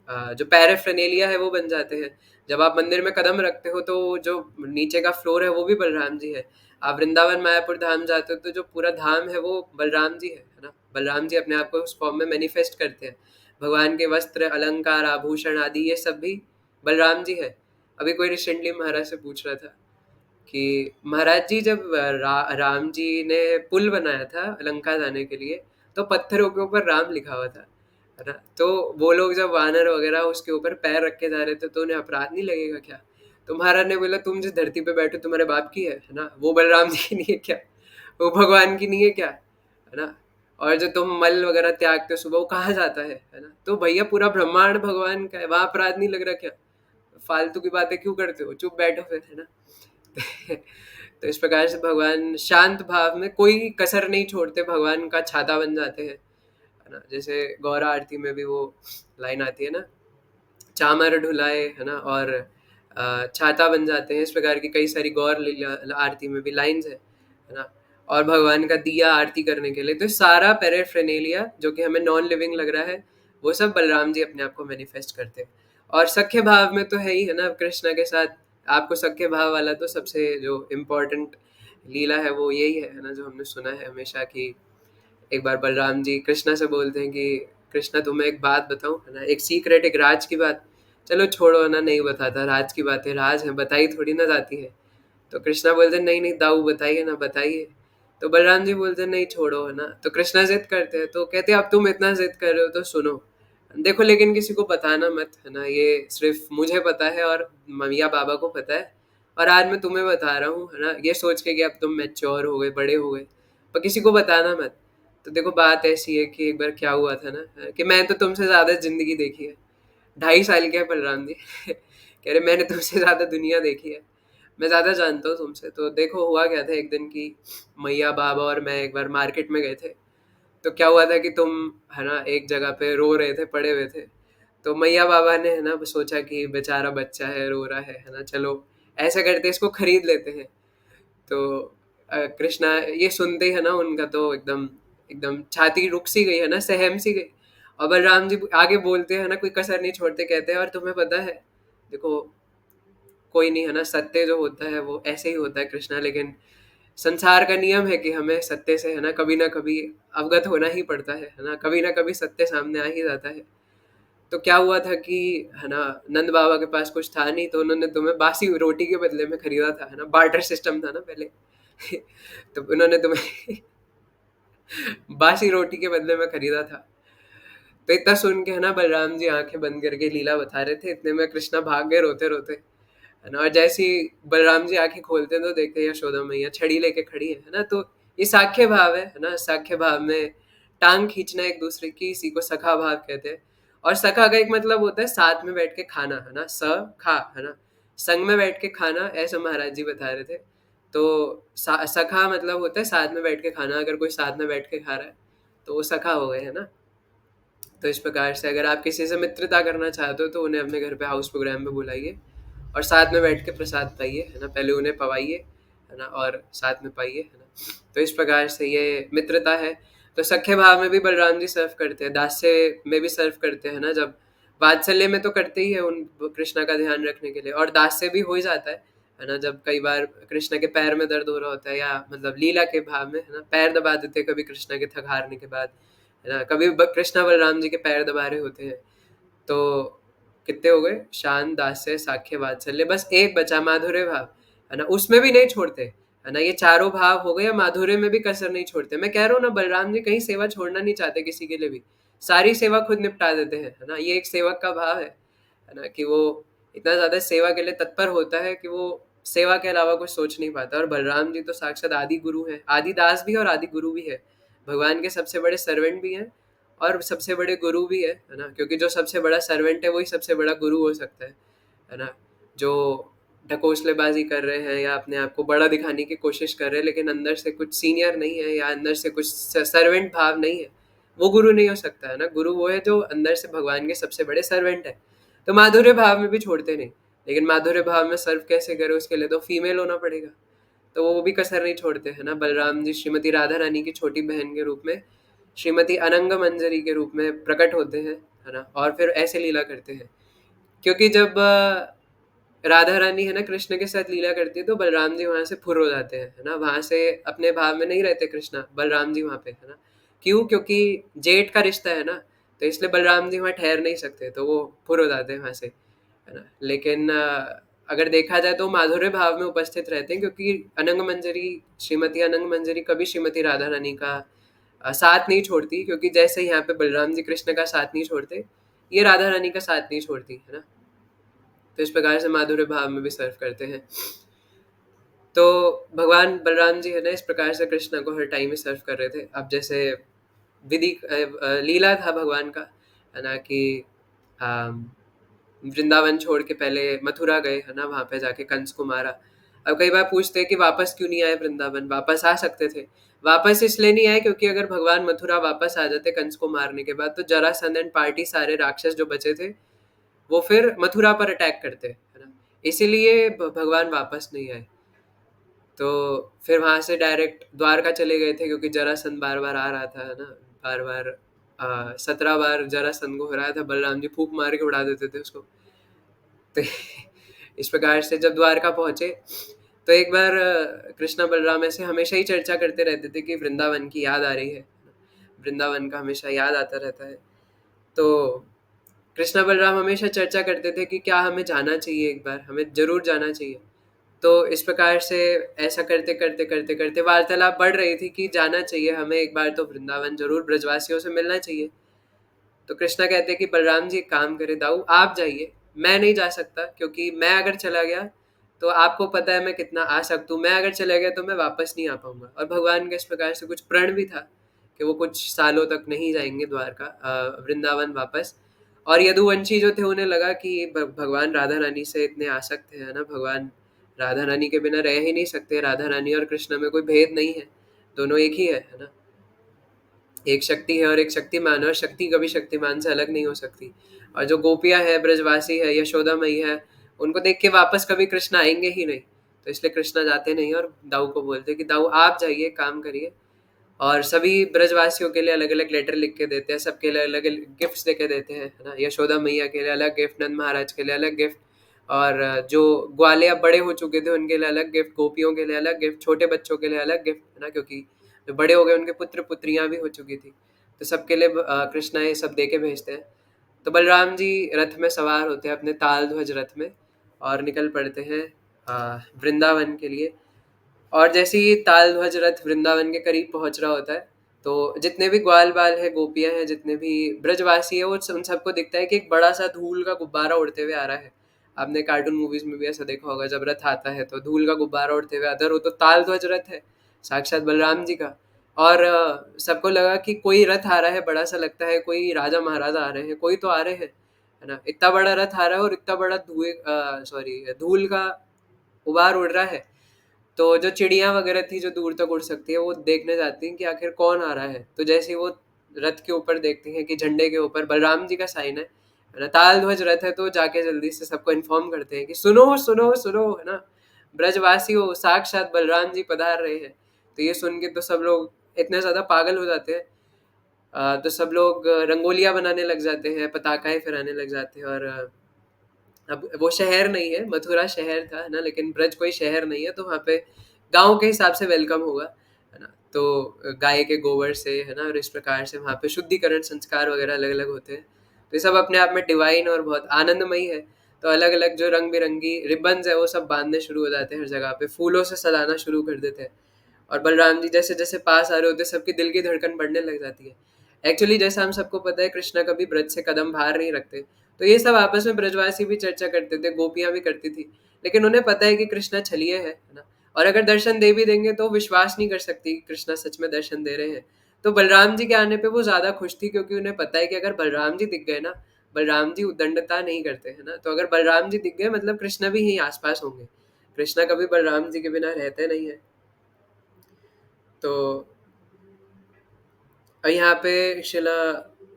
जो पैराफर्नेलिया है वो बन जाते हैं। जब आप मंदिर में कदम रखते हो तो जो नीचे का फ्लोर है वो भी बलराम जी है। आप वृंदावन मायापुर धाम जाते हो तो जो पूरा धाम है वो बलराम जी है ना। बलराम जी अपने आप को उस फॉर्म में मैनिफेस्ट करते हैं। भगवान के वस्त्र अलंकार आभूषण आदि ये सब भी बलराम जी है। अभी कोई रिसेंटली महाराज से पूछ रहा था कि महाराज जी जब राम जी ने पुल बनाया था लंका जाने के लिए तो पत्थरों के ऊपर राम लिखा हुआ था, है ना। तो वो लोग जब वानर वगैरह उसके ऊपर पैर रख के जा रहे थे तो उन्हें अपराध नहीं लगेगा क्या? तो महाराज ने बोला तुम जिस धरती पे बैठो तुम्हारे बाप की है ना, वो बलराम जी की नहीं है क्या? वो भगवान की नहीं है क्या, है ना। और जो तुम मल वगैरह त्यागते हो सुबह, वो कहाँ जाता है ना? तो भैया पूरा ब्रह्मांड भगवान का है, वहां अपराध नहीं लग रहा क्या? फालतू की बातें क्यों करते हो, चुप बैठो फिर, है ना? तो इस प्रकार से भगवान शांत भाव में कोई कसर नहीं छोड़ते, भगवान का छाता बन जाते हैं, है ना? जैसे गौरा आरती में भी वो लाइन आती है ना, चामर ढुलाए, है ना, और छाता बन जाते हैं। इस प्रकार की कई सारी गौर लीला आरती में भी लाइंस है ना? और भगवान का दिया आरती करने के लिए, तो सारा पैरेफ्रेनेलिया जो कि हमें नॉन लिविंग लग रहा है, वो सब बलराम जी अपने आप को मैनिफेस्ट करते हैं। और सख्य भाव में तो है ही, है ना, कृष्णा के साथ। आपको सख्य भाव वाला तो सबसे जो इम्पोर्टेंट लीला है वो यही है ना, जो हमने सुना है हमेशा कि एक बार बलराम जी कृष्णा से बोलते हैं कि कृष्णा तुम्हें एक बात बताऊं, है ना, एक सीक्रेट, एक राज की बात। चलो छोड़ो ना, नहीं बताता, राज की बात है, राज है, बताई थोड़ी ना जाती है। तो कृष्णा बोलते हैं नहीं नहीं दाऊ बताइए ना, बताइए। तो बलराम जी बोलते हैं नहीं छोड़ो, है ना। तो कृष्णा जिद करते हैं, तो कहते हैं अब तुम इतना जिद कर रहे हो तो सुनो, देखो लेकिन किसी को बताना मत, है ना, ये सिर्फ मुझे पता है और ममिया बाबा को पता है। और आज मैं तुम्हें बता रहा हूँ, है ना, ये सोच के कि अब तुम मैच्योर हो गए, बड़े हो गए, पर किसी को बताना मत। तो देखो बात ऐसी है कि एक बार क्या हुआ था ना, कि मैं तो तुमसे ज्यादा जिंदगी देखी है। 2.5 साल के हैं बलराम जी। कह रहे मैंने तुमसे ज्यादा दुनिया देखी है, मैं ज्यादा जानता हूँ तुमसे। तो देखो हुआ क्या था एक दिन की, मैया बाबा और मैं एक बार मार्केट में गए थे। तो क्या हुआ था कि तुम, है ना, एक जगह पे रो रहे थे, पड़े हुए थे। तो मैया बाबा ने, है ना, सोचा कि बेचारा बच्चा है, रो रहा है ना, चलो ऐसा करते इसको खरीद लेते हैं। तो कृष्णा ये सुनते ही, है ना, उनका तो एकदम एकदम छाती रुक सी गई, है ना, सहम सी गई। और बलराम जी आगे बोलते हैं ना, कोई कसर नहीं छोड़ते, कहते हैं और तुम्हें पता है, देखो कोई नहीं, है ना, सत्य जो होता है वो ऐसे ही होता है कृष्णा, लेकिन संसार का नियम है कि हमें सत्य से, है ना कभी अवगत होना ही पड़ता है ना, कभी ना कभी सत्य सामने आ ही जाता है। तो क्या हुआ था कि, है ना, नंद बाबा के पास कुछ था नहीं, तो उन्होंने तुम्हें बासी रोटी के बदले में खरीदा था, है ना, बार्टर सिस्टम था ना पहले। तो उन्होंने तुम्हें बासी रोटी के बदले में खरीदा था। तो इतना सुन के, है ना, बलराम जी आंखें बंद करके लीला बता रहे थे, इतने में कृष्णा भाग गए रोते रोते, है ना। और जैसे ही बलराम जी आंखें खोलते हैं तो देखते हैं यशोदा मैया छड़ी लेके खड़ी है ना। तो ये साख्य भाव है ना, साख्य भाव में टांग खींचना एक दूसरे की, इसी को सखा भाव कहते हैं। और सखा का एक मतलब होता है साथ में बैठ के खाना, है ना, स खा, है ना, संग में बैठ के खाना, ऐसा महाराज जी बता रहे थे। तो सखा मतलब होता है साथ में बैठ के खाना, अगर कोई साथ में बैठ के खा रहा है तो वो सखा हो गए, है ना। तो इस प्रकार से अगर आप किसी से मित्रता करना चाहते हो तो उन्हें अपने घर पे हाउस प्रोग्राम में बुलाइए और साथ में बैठ के प्रसाद पाइए, है ना, पहले उन्हें पवाइए, है ना, और साथ में पाइए, है ना। तो इस प्रकार से ये मित्रता है। तो सख्य भाव में भी बलराम जी सर्व करते हैं, दास्य में भी सर्व करते हैं ना। जब वात्सल्य में तो करते ही है उन कृष्णा का ध्यान रखने के लिए, और दास्य भी हो ही जाता है ना। जब कई बार कृष्णा के पैर में दर्द हो रहा होता है, या मतलब लीला के भाव में, है ना, पैर दबा देते हैं कभी कृष्णा के थक हारने के बाद, है ना, कभी कृष्णा बलराम जी के पैर दबा रहे होते हैं। तो कितने हो गए, शान, दास्य, साख्य, वात्सल्य, बस एक बचा माधुर्य भाव, है ना, उसमें भी नहीं छोड़ते, है ना। ये चारों भाव हो गए, माधुर्य में भी कसर नहीं छोड़ते। मैं कह रहा हूँ ना, बलराम जी कहीं सेवा छोड़ना नहीं चाहते किसी के लिए भी, सारी सेवा खुद निपटा देते हैं, है ना। ये एक सेवक का भाव है ना, कि वो इतना ज्यादा सेवा के लिए तत्पर होता है कि वो सेवा के अलावा कुछ सोच नहीं पाता। और बलराम जी तो साक्षात आदि गुरु है, आदि दास भी है और आदि गुरु भी है, भगवान के सबसे बड़े सर्वेंट भी हैं और सबसे बड़े गुरु भी है ना। क्योंकि जो सबसे बड़ा सर्वेंट है वही सबसे बड़ा गुरु हो सकता है ना। जो ढकोसलेबाजी कर रहे हैं या अपने आप को बड़ा दिखाने की कोशिश कर रहे हैं, लेकिन अंदर से कुछ सीनियर नहीं है या अंदर से कुछ सर्वेंट भाव नहीं है, वो गुरु नहीं हो सकता, है ना। गुरु वो है जो अंदर से भगवान के सबसे बड़े सर्वेंट है। तो माधुर्य भाव में भी छोड़ते नहीं, लेकिन माधुर्य भाव में सर्व कैसे करे उसके लिए तो फीमेल होना पड़ेगा। तो वो भी कसर नहीं छोड़ते, है ना। बलराम जी श्रीमती राधा रानी की छोटी बहन के रूप में, श्रीमती अनंग मंजरी के रूप में प्रकट होते हैं, है ना, और फिर ऐसे लीला करते हैं। क्योंकि जब राधा रानी, है ना, कृष्ण के साथ लीला करती है तो बलराम जी वहां से फुर हो जाते हैं, है ना, वहां से अपने भाव में नहीं रहते कृष्णा, बलराम जी वहां पे, है ना। क्यों? क्योंकि जेठ का रिश्ता है ना, तो इसलिए बलराम जी वहां ठहर नहीं सकते, तो वो फुर हो जाते हैं वहां से, है ना। लेकिन अगर देखा जाए तो माधुर्य भाव में उपस्थित रहते हैं, क्योंकि अनंग मंजरी, श्रीमती अनंग मंजरी कभी श्रीमती राधा रानी का साथ नहीं छोड़ती, क्योंकि जैसे यहाँ पे बलराम जी कृष्ण का साथ नहीं छोड़ते, ये राधा रानी का साथ नहीं छोड़ती, है ना। तो इस प्रकार से माधुर्य भाव में भी सर्व करते हैं। तो भगवान बलराम जी, है ना, इस प्रकार से कृष्ण को हर टाइम ही सर्व कर रहे थे। अब जैसे लीला था भगवान का, है ना, कि अम, वृंदावन छोड़ के पहले मथुरा गए, है ना, वहाँ पे जाके कंस को मारा। अब कई बार पूछते हैं कि वापस क्यों नहीं आए वृंदावन, वापस आ सकते थे। वापस इसलिए नहीं आए क्योंकि अगर भगवान मथुरा वापस आ जाते कंस को मारने के बाद, तो जरासंध एंड पार्टी सारे राक्षस जो बचे थे वो फिर मथुरा पर अटैक करते, है ना। इसीलिए भगवान वापस नहीं आए। तो फिर वहां से डायरेक्ट द्वारका चले गए थे, क्योंकि जरासंध बार बार आ रहा था, है ना, बार बार 17 बार जरासंध को हराया था, बलराम जी फूक मार के उड़ा देते थे उसको। तो इस प्रकार से जब द्वारका पहुंचे, तो एक बार कृष्णा बलराम ऐसे हमेशा ही चर्चा करते रहते थे कि वृंदावन की याद आ रही है, वृंदावन का हमेशा याद आता रहता है। तो कृष्णा बलराम हमेशा चर्चा करते थे कि क्या हमें जाना चाहिए, एक बार हमें जरूर जाना चाहिए। तो इस प्रकार से ऐसा करते करते करते करते वार्तालाप बढ़ रही थी कि जाना चाहिए हमें, एक बार तो वृंदावन जरूर ब्रजवासियों से मिलना चाहिए। तो कृष्णा कहते हैं कि बलराम जी एक काम करे दाऊ, आप जाइए, मैं नहीं जा सकता, क्योंकि मैं अगर चला गया तो आपको पता है मैं कितना आसक्त हूँ, मैं अगर चला गया तो मैं वापस नहीं आ पाऊंगा। और भगवान का इस प्रकार से कुछ प्रण भी था कि वो कुछ सालों तक नहीं जाएंगे द्वारका, वृंदावन वापस। और यदुवंशी जो थे उन्हें लगा कि भगवान राधा रानी से इतने आसक्त है ना, भगवान राधा रानी के बिना रह ही नहीं सकते, राधा रानी और कृष्ण में कोई भेद नहीं है, दोनों एक ही है ना। एक शक्ति है और एक शक्तिमान है, और शक्ति कभी शक्तिमान से अलग नहीं हो सकती। और जो गोपियां है, ब्रजवासी है, यशोदा मई है, उनको देख के वापस कभी कृष्ण आएंगे ही नहीं। तो इसलिए कृष्ण जाते नहीं और दाऊ को बोलते कि दाऊ आप जाइए, काम करिए। और सभी ब्रजवासियों के लिए अलग अलग लेटर लिख के देते हैं, सबके लिए अलग अलग गिफ्ट्स लेके देते हैं, है ना। यशोदा मैया के लिए अलग गिफ्ट, नंद महाराज के लिए अलग गिफ्ट, और जो ग्वाले अब बड़े हो चुके थे उनके लिए अलग गिफ्ट, गोपियों के लिए अलग गिफ्ट, छोटे बच्चों के लिए अलग गिफ्ट, है ना, क्योंकि जो बड़े हो गए उनके पुत्र पुत्रियां भी हो चुकी थी। तो सबके लिए कृष्णा ये सब दे के भेजते हैं। तो बलराम जी रथ में सवार होते हैं, अपने ताल ध्वज रथ में, और निकल पड़ते हैं वृंदावन के लिए। और जैसे ही ताल ध्वज रथ वृंदावन के करीब पहुंच रहा होता है, तो जितने भी ग्वाल बाल है, गोपियां हैं, जितने भी ब्रजवासी है, वो उन सबको दिखता है कि एक बड़ा सा धूल का गुब्बारा उड़ते हुए आ रहा है। आपने कार्टून मूवीज में भी ऐसा देखा होगा, जब रथ आता है तो धूल का गुब्बारा उड़ते हुए आता है, वो तो ताल ध्वज रथ है, साक्षात बलराम जी का। और सबको लगा कि कोई रथ आ रहा है, बड़ा सा लगता है, कोई राजा महाराजा आ रहे हैं, कोई तो आ रहे हैं, है ना। इतना बड़ा रथ आ रहा है और इतना बड़ा धूल का उबार उड़ रहा है। तो जो चिड़िया वगैरह थी जो दूर तक उड़ सकती है, वो देखने जाती हैं कि आखिर कौन आ रहा है। तो जैसे ही वो रथ के ऊपर देखती हैं कि झंडे के ऊपर बलराम जी का साइन है ना, ताल ध्वज रथ है, तो जाके जल्दी से सबको इन्फॉर्म करते हैं कि सुनो सुनो सुनो, है ना, ब्रजवासियों, साक्षात बलराम जी पधार रहे हैं। तो ये सुन के तो सब लोग इतने ज्यादा पागल हो जाते हैं। तो सब लोग रंगोलियां बनाने लग जाते हैं, पताकाएं फहराने लग जाते हैं। और अब वो शहर नहीं है, मथुरा शहर था, है ना, लेकिन ब्रज कोई शहर नहीं है, तो वहाँ पे गांव के हिसाब से वेलकम होगा, है ना। तो गाय के गोबर से, है ना, और इस प्रकार से वहाँ पे शुद्धिकरण संस्कार वगैरह अलग अलग होते हैं। तो ये सब अपने आप में डिवाइन और बहुत आनंदमयी है। तो अलग अलग जो रंग बिरंगी रिबन्स है वो सब बांधने शुरू हो जाते हैं, हर जगह पे फूलों से सजाना शुरू कर देते हैं। और बलराम जी जैसे जैसे पास आ रहे होते, सबकी दिल की धड़कन बढ़ने लग जाती है। एक्चुअली जैसा हम सबको पता है, कृष्णा कभी ब्रज से कदम बाहर नहीं रखते। तो ये सब आपस में ब्रजवासी भी चर्चा करते थे, गोपियां भी करती थी, लेकिन उन्हें पता है कि कृष्णा छलिए है ना। और अगर दर्शन दे भी देंगे तो विश्वास नहीं कर सकती कि कृष्णा सच में दर्शन दे रहे हैं। तो बलराम जी के आने पे वो ज्यादा खुश थी, क्योंकि उन्हें पता है कि अगर बलराम जी दिख गए ना, बलराम जी उद्दंडता नहीं करते, है ना। तो अगर बलराम जी दिख गए मतलब कृष्णा भी यहीं आसपास होंगे। कृष्णा कभी बलराम जी के बिना रहते नहीं है। तो और यहाँ पे शिला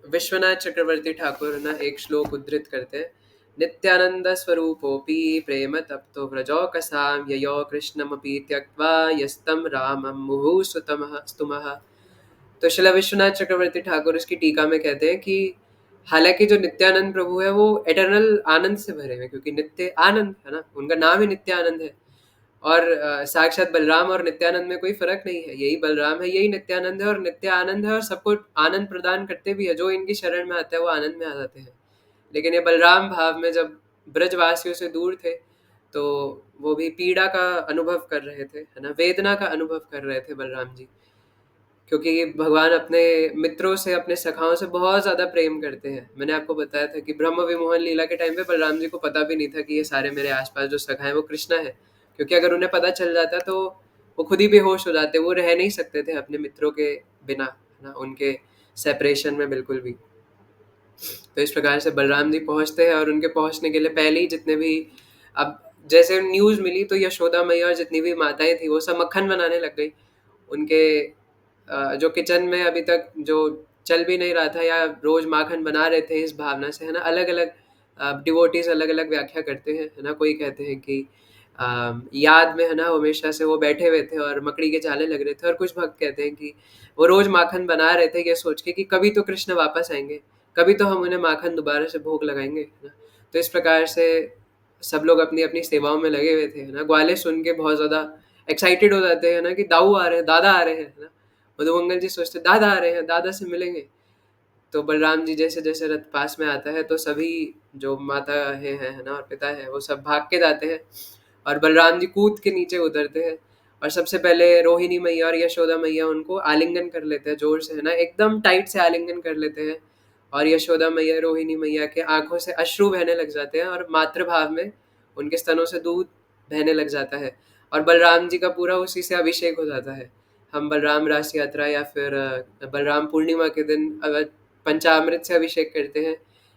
विश्वनाथ चक्रवर्ती ठाकुर ना एक श्लोक उद्धृत करते हैं। नित्यानंद स्वरूपोपि प्रेम तप्तो व्रजौकसाम ययो कृष्णमपि त्यक्त्वा यस्तं रामं मुहुः सुतमः स्तुमः। तो शिला विश्वनाथ चक्रवर्ती ठाकुर इसकी टीका में कहते हैं कि हालांकि जो नित्यानंद प्रभु है वो एटर्नल आनंद से भरे हुए हैं, क्योंकि नित्य आनंद है ना, उनका नाम ही नित्यानंद है। और साक्षात बलराम और नित्यानंद में कोई फर्क नहीं है, यही बलराम है, यही नित्यानंद है, और नित्य आनंद है, और सबको आनंद प्रदान करते भी है। जो इनकी शरण में आता है वो आनंद में आ जाते हैं। लेकिन ये बलराम भाव में जब ब्रजवासियों से दूर थे, तो वो भी पीड़ा का अनुभव कर रहे थे, है ना, वेदना का अनुभव कर रहे थे बलराम जी। क्योंकि भगवान अपने मित्रों से, अपने सखाओं से बहुत ज्यादा प्रेम करते हैं। मैंने आपको बताया था कि ब्रह्म विमोहन लीला के टाइम पे बलराम जी को पता भी नहीं था कि ये सारे मेरे आसपास जो सखा है वो कृष्णा है। क्योंकि अगर उन्हें पता चल जाता तो वो खुद ही बेहोश हो जाते, वो रह नहीं सकते थे अपने मित्रों के बिना, है ना, उनके सेपरेशन में बिल्कुल भी। तो इस प्रकार से बलराम जी पहुँचते हैं और उनके पहुँचने के लिए पहले ही जितने भी, अब जैसे न्यूज़ मिली तो यशोदा मैया और जितनी भी माताएँ थी वो सब मक्खन बनाने लग गई। उनके जो किचन में अभी तक जो चल भी नहीं रहा था या रोज़ माखन बना रहे थे इस भावना से, है ना? अलग-अलग डिवोटीज़ अलग-अलग व्याख्या करते हैं, है ना? कोई कहते हैं कि याद में, है ना, हमेशा से वो बैठे हुए थे और मकड़ी के जाले लग रहे थे, और कुछ भक्त कहते हैं कि वो रोज़ माखन बना रहे थे ये सोच के कि कभी तो कृष्ण वापस आएँगे, कभी तो हम उन्हें माखन दोबारा से भोग लगाएँगे, है ना? तो इस प्रकार से सब लोग अपनी-अपनी सेवाओं में लगे हुए थे, है ना? ग्वाले सुन के बहुत ज़्यादा एक्साइटेड हो जाते हैं ना कि दाऊ आ रहे हैं, दादा आ रहे हैं, है ना? मधुमंगल जी सोचते हैं दादा आ रहे हैं, दादा से मिलेंगे। तो बलराम जी जैसे-जैसे रथ पास में आता है तो सभी जो माता है ना, और पिता है, वो सब भाग के जाते हैं और बलराम जी कूद के नीचे उतरते हैं और सबसे पहले रोहिणी मैया और यशोदा मैया उनको आलिंगन कर लेते हैं ज़ोर से, है ना? एकदम टाइट से आलिंगन कर लेते हैं और यशोदा मैया, रोहिणी मैया के आँखों से अश्रु बहने लग जाते हैं और मातृभाव में उनके स्तनों से दूध बहने लग जाता है और बलराम जी का पूरा उसी से अभिषेक हो जाता है। हम बलराम रास यात्रा या फिर बलराम पूर्णिमा के दिन अगर पंचामृत से अभिषेक करते हैं,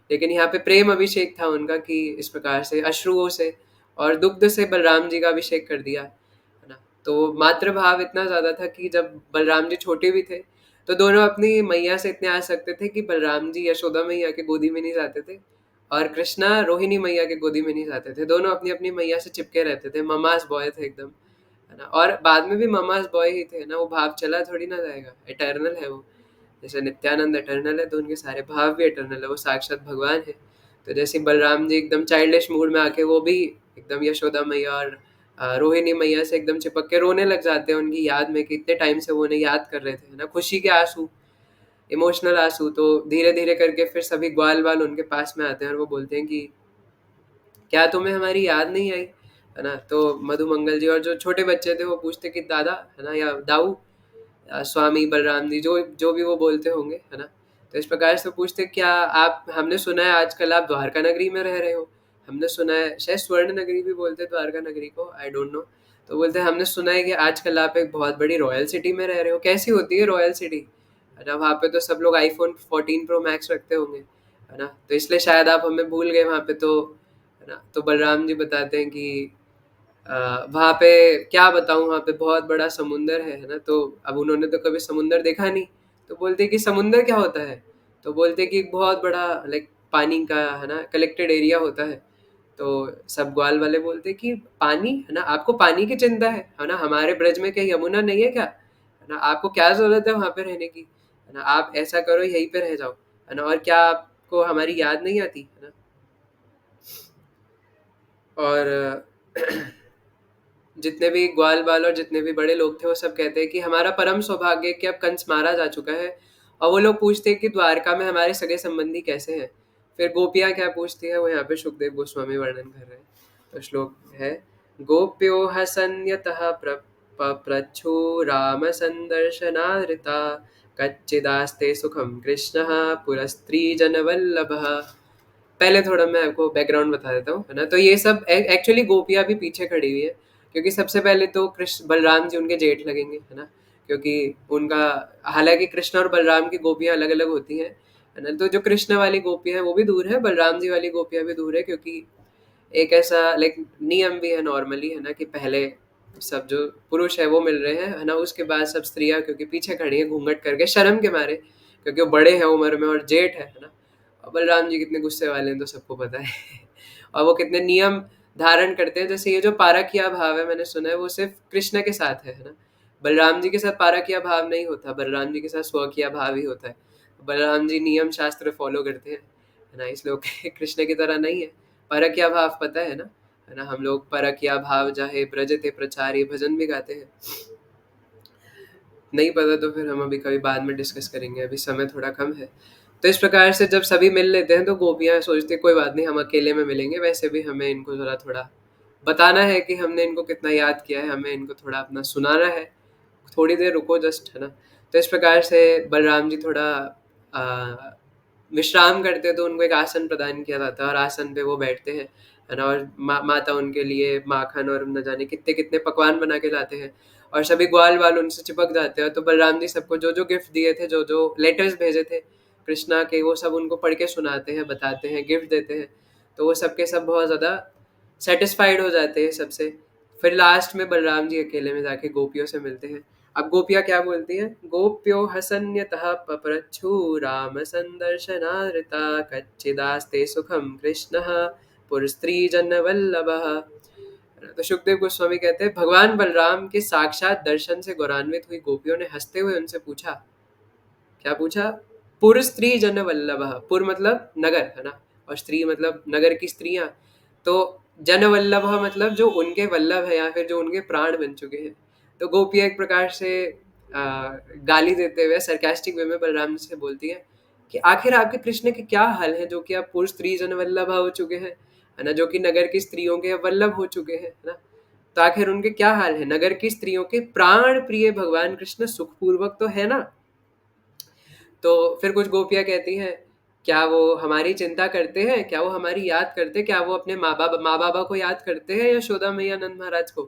लेकिन यहाँ पे प्रेम अभिषेक था उनका कि इस प्रकार से अश्रुओं से और दुग्ध से बलराम जी का अभिषेक कर दिया, है ना? तो मातृभाव इतना ज़्यादा था कि जब बलराम जी छोटे भी थे, तो दोनों अपनी मैया से इतने आसक्त थे कि बलराम जी यशोदा मैया के गोदी में नहीं जाते थे और कृष्णा रोहिणी मैया के गोदी में नहीं जाते थे। दोनों अपनी-अपनी मैया से चिपके रहते थे, ममास बॉय थे एकदम, है ना? और बाद में भी ममास बॉय ही थे ना, वो भाव चला थोड़ी ना जाएगा, इटर्नल है वो। जैसे नित्यानंद इटर्नल है तो उनके सारे भाव भी इटर्नल है, वो साक्षात भगवान है। तो जैसे बलराम जी एकदम चाइल्डिश मूड में आके वो भी एकदम यशोदा मैया और रोहिणी मैया से एकदम चिपक के रोने लग जाते हैं उनकी याद में कि इतने टाइम से वो उन्हें याद कर रहे थे, है ना? खुशी के आँसू, इमोशनल आँसू। तो धीरे-धीरे करके फिर सभी ग्वाल-वाल उनके पास में आते हैं और वो बोलते हैं कि क्या तुम्हें हमारी याद नहीं आई? है ना? तो मधुमंगल जी और जो छोटे बच्चे थे वो पूछते कि दादा, है ना, या दाऊ, स्वामी बलराम जी, जो जो भी वो बोलते होंगे, है ना? तो इस प्रकार से पूछते क्या आप, हमने सुना है आजकल आप द्वारका नगरी में रह रहे हो। हमने सुना है शायद स्वर्ण नगरी भी बोलते हैं द्वारका नगरी को, आई डोंट नो। तो बोलते हैं हमने सुना है कि आजकल आप एक बहुत बड़ी रॉयल सिटी में रह रहे हो। कैसी होती है रॉयल सिटी? है ना? वहाँ पे तो सब लोग आईफ़ोन 14 प्रो मैक्स रखते होंगे, है ना? तो इसलिए शायद आप हमें भूल गए वहाँ पे तो, है ना? तो बलराम जी बताते हैं कि वहाँ पे क्या बताऊँ, वहाँ पे बहुत बड़ा समुंदर है ना? तो अब उन्होंने तो कभी समुंदर देखा नहीं, तो बोलते हैं कि समुंदर क्या होता है? तो बोलते हैं कि एक बहुत बड़ा लाइक पानी का, है ना, कलेक्टेड एरिया होता है। तो सब ग्वाल वाले बोलते हैं कि पानी, है ना? आपको पानी की चिंता है ना? हमारे ब्रज में क्या यमुना नहीं है क्या? है ना? आपको क्या ज़रूरत है वहाँ पे रहने की? है ना? आप ऐसा करो यहीं पे रह जाओ, है ना? और क्या आपको हमारी याद नहीं आती? है ना? और जितने भी ग्वाल-बाल और जितने भी बड़े लोग थे वो सब कहते हैं कि हमारा परम सौभाग्य है कि अब कंस मारा जा चुका है, और वो लोग पूछते हैं कि द्वारका में हमारे सगे-संबंधी कैसे हैं? फिर गोपियाँ क्या पूछती हैं, वो यहाँ पे शुकदेव गोस्वामी वर्णन कर रहे हैं। तो श्लोक है, गोप्यो हसन्यतः पप्रच्छु रामसन्दर्शनादृता कच्चिदास्ते सुखं कृष्णः पुरस्त्रीजनवल्लभः। पहले थोड़ा मैं आपको बैकग्राउंड बता देता हूँ, है ना? तो ये सब एक्चुअली गोपियाँ भी पीछे खड़ी हुई है, क्योंकि सबसे पहले तो कृष्ण बलराम जी उनके जेठ लगेंगे, है ना? क्योंकि उनका, हालाँकि कृष्ण और बलराम की गोपियाँ अलग-अलग होती हैं, है ना? तो जो कृष्ण वाली गोपियाँ हैं वो भी दूर है, बलराम जी वाली गोपियाँ भी दूर है, क्योंकि एक ऐसा लाइक नियम भी है नॉर्मली, है ना, कि पहले सब जो पुरुष है वो मिल रहे हैं, है ना? उसके बाद सब स्त्रियाँ क्योंकि पीछे खड़ी हैं घूंघट करके शर्म के मारे, क्योंकि वो बड़े हैं उम्र में और जेठ है ना? और बलराम जी कितने गुस्से वाले हैं तो सबको पता है। और वो कितने नियम धारण करते हैं, जैसे ये जो पारकिया भाव है मैंने सुना है वो सिर्फ़ कृष्ण के साथ है ना? बलराम जी के साथ पारकिया भाव नहीं होता, बलराम जी के साथ स्वकीय भाव ही होता है। बलराम जी नियम शास्त्र फ़ॉलो करते हैं, है ना? इसलिए वो कृष्ण की तरह नहीं है। परकिया भाव पता है ना? है ना? हम लोग परकिया भाव जाहे ब्रजते प्रचारे भजन भी गाते हैं। नहीं पता तो फिर हम अभी कभी बाद में डिस्कस करेंगे, अभी समय थोड़ा कम है। तो इस प्रकार से जब सभी मिल लेते हैं तो गोपियाँ सोचती हैं कोई बात नहीं, हम अकेले में मिलेंगे, वैसे भी हमें इनको ज़रा थोड़ा बताना है कि हमने इनको कितना याद किया है, हमें इनको थोड़ा अपना सुनाना है, थोड़ी देर रुको जस्ट, है ना? तो इस प्रकार से बलराम जी थोड़ा अ, विश्राम करते तो उनको एक आसन प्रदान किया जाता है और आसन पे वो बैठते हैं ना? और माता उनके लिए माखन और न जाने कितने-कितने पकवान बना के लाते हैं और सभी ग्वाल वाल उनसे चिपक जाते हैं। तो बलराम जी सबको जो जो गिफ्ट दिए थे, जो जो लेटर्स भेजे थे कृष्णा के, वो सब उनको पढ़ के सुनाते हैं, बताते हैं, गिफ्ट देते हैं। तो वो सब के सब बहुत ज़्यादा सेटिस्फाइड हो जाते हैं सबसे। फिर लास्ट में बलराम जी अकेले में जाके गोपियों से मिलते हैं। अब गोपियाँ क्या बोलती हैं? गोप्यो हसन्यतः पप्रच्छु राम संदर्शनार्ता कच्चिदास्ते सुखम कृष्ण पुरस्त्री जन वल्लभः। तो सुखदेव गोस्वामी कहते हैं भगवान बलराम के साक्षात दर्शन से गौरवान्वित हुई गोपियों ने हंसते हुए उनसे पूछा, क्या पूछा? पुर स्त्री जन वल्लभ। पुर मतलब नगर है ना, और स्त्री मतलब नगर की स्त्रियां। तो जन वल्लभ मतलब जो उनके वल्लभ है, या फिर जो उनके प्राण बन चुके हैं। तो गोपियां एक प्रकार से गाली देते हुए सरकास्टिक वे में बलराम जी से बोलती है कि आखिर आपके कृष्ण के क्या हाल है, जो कि आप पुर स्त्री जन वल्लभ हो चुके हैं, है ना, जो कि नगर की स्त्रियों के वल्लभ हो चुके हैं, है ना। तो आखिर उनके क्या हाल है? नगर की स्त्रियों के प्राण प्रिय भगवान कृष्ण सुखपूर्वक तो है ना। तो फिर कुछ गोपियाँ कहती हैं, क्या वो हमारी चिंता करते हैं? क्या वो हमारी याद करते हैं? क्या वो अपने माँ बाबा को याद करते हैं, यशोदा मैया नंद महाराज को?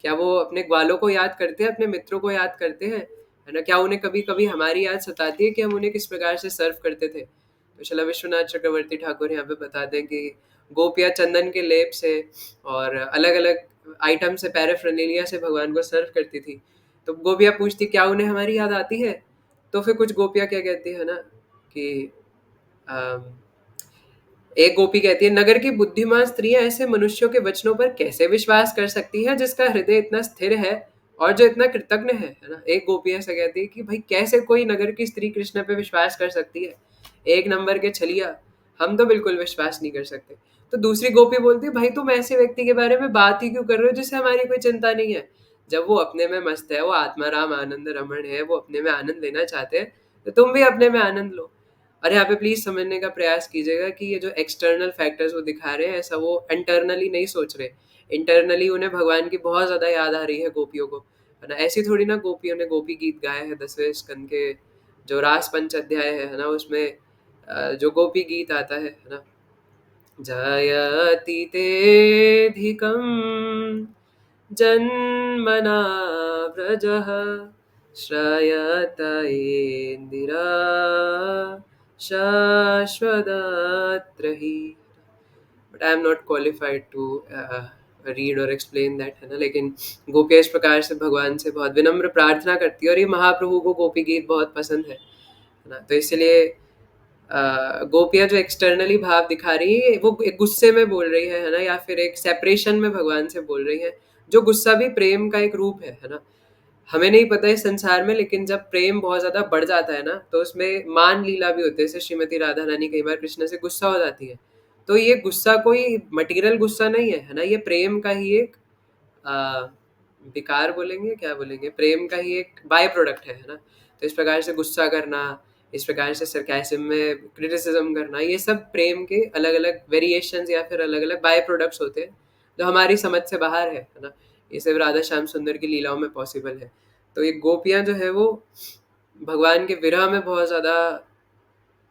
क्या वो अपने ग्वालों को याद करते हैं, अपने मित्रों को याद करते हैं, है ना? क्या उन्हें कभी कभी हमारी याद सताती है कि हम उन्हें किस प्रकार से सर्व करते थे? तो शिला विश्वनाथ चक्रवर्ती ठाकुर यहाँ पे बताते हैं कि गोपियाँ चंदन के लेप से और अलग अलग आइटम से, पैराफर्नेलिया से भगवान को सर्व करती थी। तो गोपियाँ पूछती क्या उन्हें हमारी याद आती है? तो फिर कुछ गोपियाँ क्या कहती है ना कि अम, एक गोपी कहती है, नगर की बुद्धिमान स्त्रियां ऐसे मनुष्यों के वचनों पर कैसे विश्वास कर सकती हैं जिसका हृदय इतना स्थिर है और जो इतना कृतज्ञ है ना। एक गोपी ऐसा कहती है कि भाई कैसे कोई नगर की स्त्री कृष्ण पे विश्वास कर सकती है, एक नंबर के छलिया, हम तो बिल्कुल विश्वास नहीं कर सकते। तो दूसरी गोपी बोलती है, भाई तुम ऐसे व्यक्ति के बारे में बात ही क्यों कर रहे हो जिससे हमारी कोई चिंता नहीं है? जब वो अपने में मस्त है, वो आत्माराम आनंद रमण है, वो अपने में आनंद लेना चाहते हैं, तो तुम भी अपने में आनंद लो। और यहाँ पे प्लीज समझने का प्रयास कीजिएगा कि ये जो एक्सटर्नल फैक्टर्स वो दिखा रहे हैं, ऐसा वो इंटरनली नहीं सोच रहे। इंटरनली उन्हें भगवान की बहुत ज्यादा याद आ रही है गोपियों को, है ना। ऐसी थोड़ी ना गोपियों ने गोपी गीत गाए हैं 10वें स्कंद के जो रास पंच अध्याय है ना, उसमें जो गोपी गीत आता है ना, जायतीतेऽधिकं जन्मना व्रजः श्रायत इंदिरा शाश्वतत्र हि। But I am not qualified to read और एक्सप्लेन दैट, है ना। लेकिन गोपियाँ इस प्रकार से भगवान से बहुत विनम्र प्रार्थना करती है, और ये महाप्रभु को गोपी गीत बहुत पसंद है ना। तो इसलिए गोपियाँ जो एक्सटर्नली भाव दिखा रही है, वो एक गुस्से में बोल रही है ना, या फिर एक सेपरेशन में भगवान से बोल रही है। जो गुस्सा भी प्रेम का एक रूप है ना। हमें नहीं पता इस संसार में, लेकिन जब प्रेम बहुत ज्यादा बढ़ जाता है ना, तो उसमें मान लीला भी होते हैं। जैसे श्रीमती राधा रानी कई बार कृष्ण से गुस्सा हो जाती है, तो ये गुस्सा कोई मटेरियल गुस्सा नहीं है ना, ये प्रेम का ही एक आ, विकार बोलेंगे, क्या बोलेंगे, प्रेम का ही एक बाय प्रोडक्ट है ना। तो इस प्रकार से गुस्सा करना, इस प्रकार से सरकास्म में क्रिटिसिज्म करना, ये सब प्रेम के अलग अलग वेरिएशंस या फिर अलग अलग बाय प्रोडक्ट्स होते हैं, जो हमारी समझ से बाहर है ना। ये सिर्फ राधा श्याम सुंदर की लीलाओं में पॉसिबल है। तो ये गोपियाँ जो है वो भगवान के विरह में बहुत ज़्यादा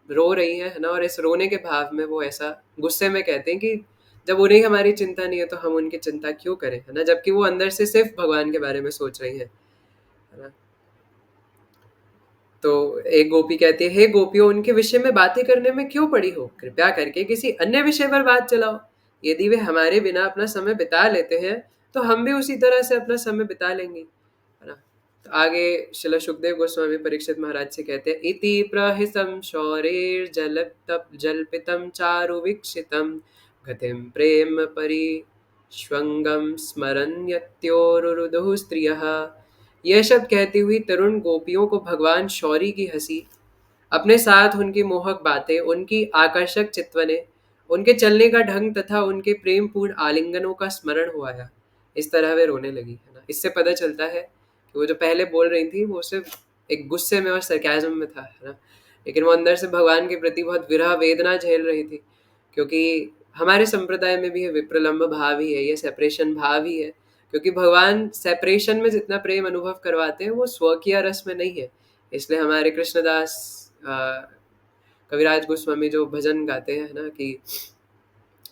रो रही हैं, है ना। और इस रोने के भाव में वो ऐसा गुस्से में कहते हैं कि जब उन्हें हमारी चिंता नहीं है तो हम उनकी चिंता क्यों करें, है ना, जबकि वो अंदर से सिर्फ भगवान के बारे में सोच रही हैं, है ना। तो एक गोपी कहती है, हे गोपियों, उनके विषय में बातें करने में क्यों पड़ी हो? कृपया करके किसी अन्य विषय पर बात चलाओ। यदि वे हमारे बिना अपना समय बिता लेते हैं तो हम भी उसी तरह से अपना समय बिता लेंगे, है ना। तो आगे शिला सुखदेव गोस्वामी परीक्षित महाराज से कहते हैं, इति प्रहितं शौरेर जल्पितं चारु विक्षितं गतिं प्रेम परिष्वंगम स्मरन्यत्योरुरुदुः स्त्रियः। यह शब्द कहती हुई तरुण गोपियों को भगवान शौरी की हंसी, अपने साथ उनकी मोहक बातें, उनकी आकर्षक चितवने, उनके चलने का ढंग तथा उनके प्रेम पूर्ण आलिंगनों का स्मरण हो आया। इस तरह वे रोने लगी, है ना। इससे पता चलता है कि वो जो पहले बोल रही थी वो सिर्फ एक गुस्से में और सरकाज़म में था, है ना। लेकिन वो अंदर से भगवान के प्रति बहुत विरह वेदना झेल रही थी, क्योंकि हमारे संप्रदाय में भी है विप्रलम्ब भाव ही है, ये सेपरेशन भाव ही है। क्योंकि भगवान सेपरेशन में जितना प्रेम अनुभव करवाते हैं वो स्वकीय रस में नहीं है। इसलिए हमारे कृष्णदास कविराज गोस्वामी जो भजन गाते हैं ना कि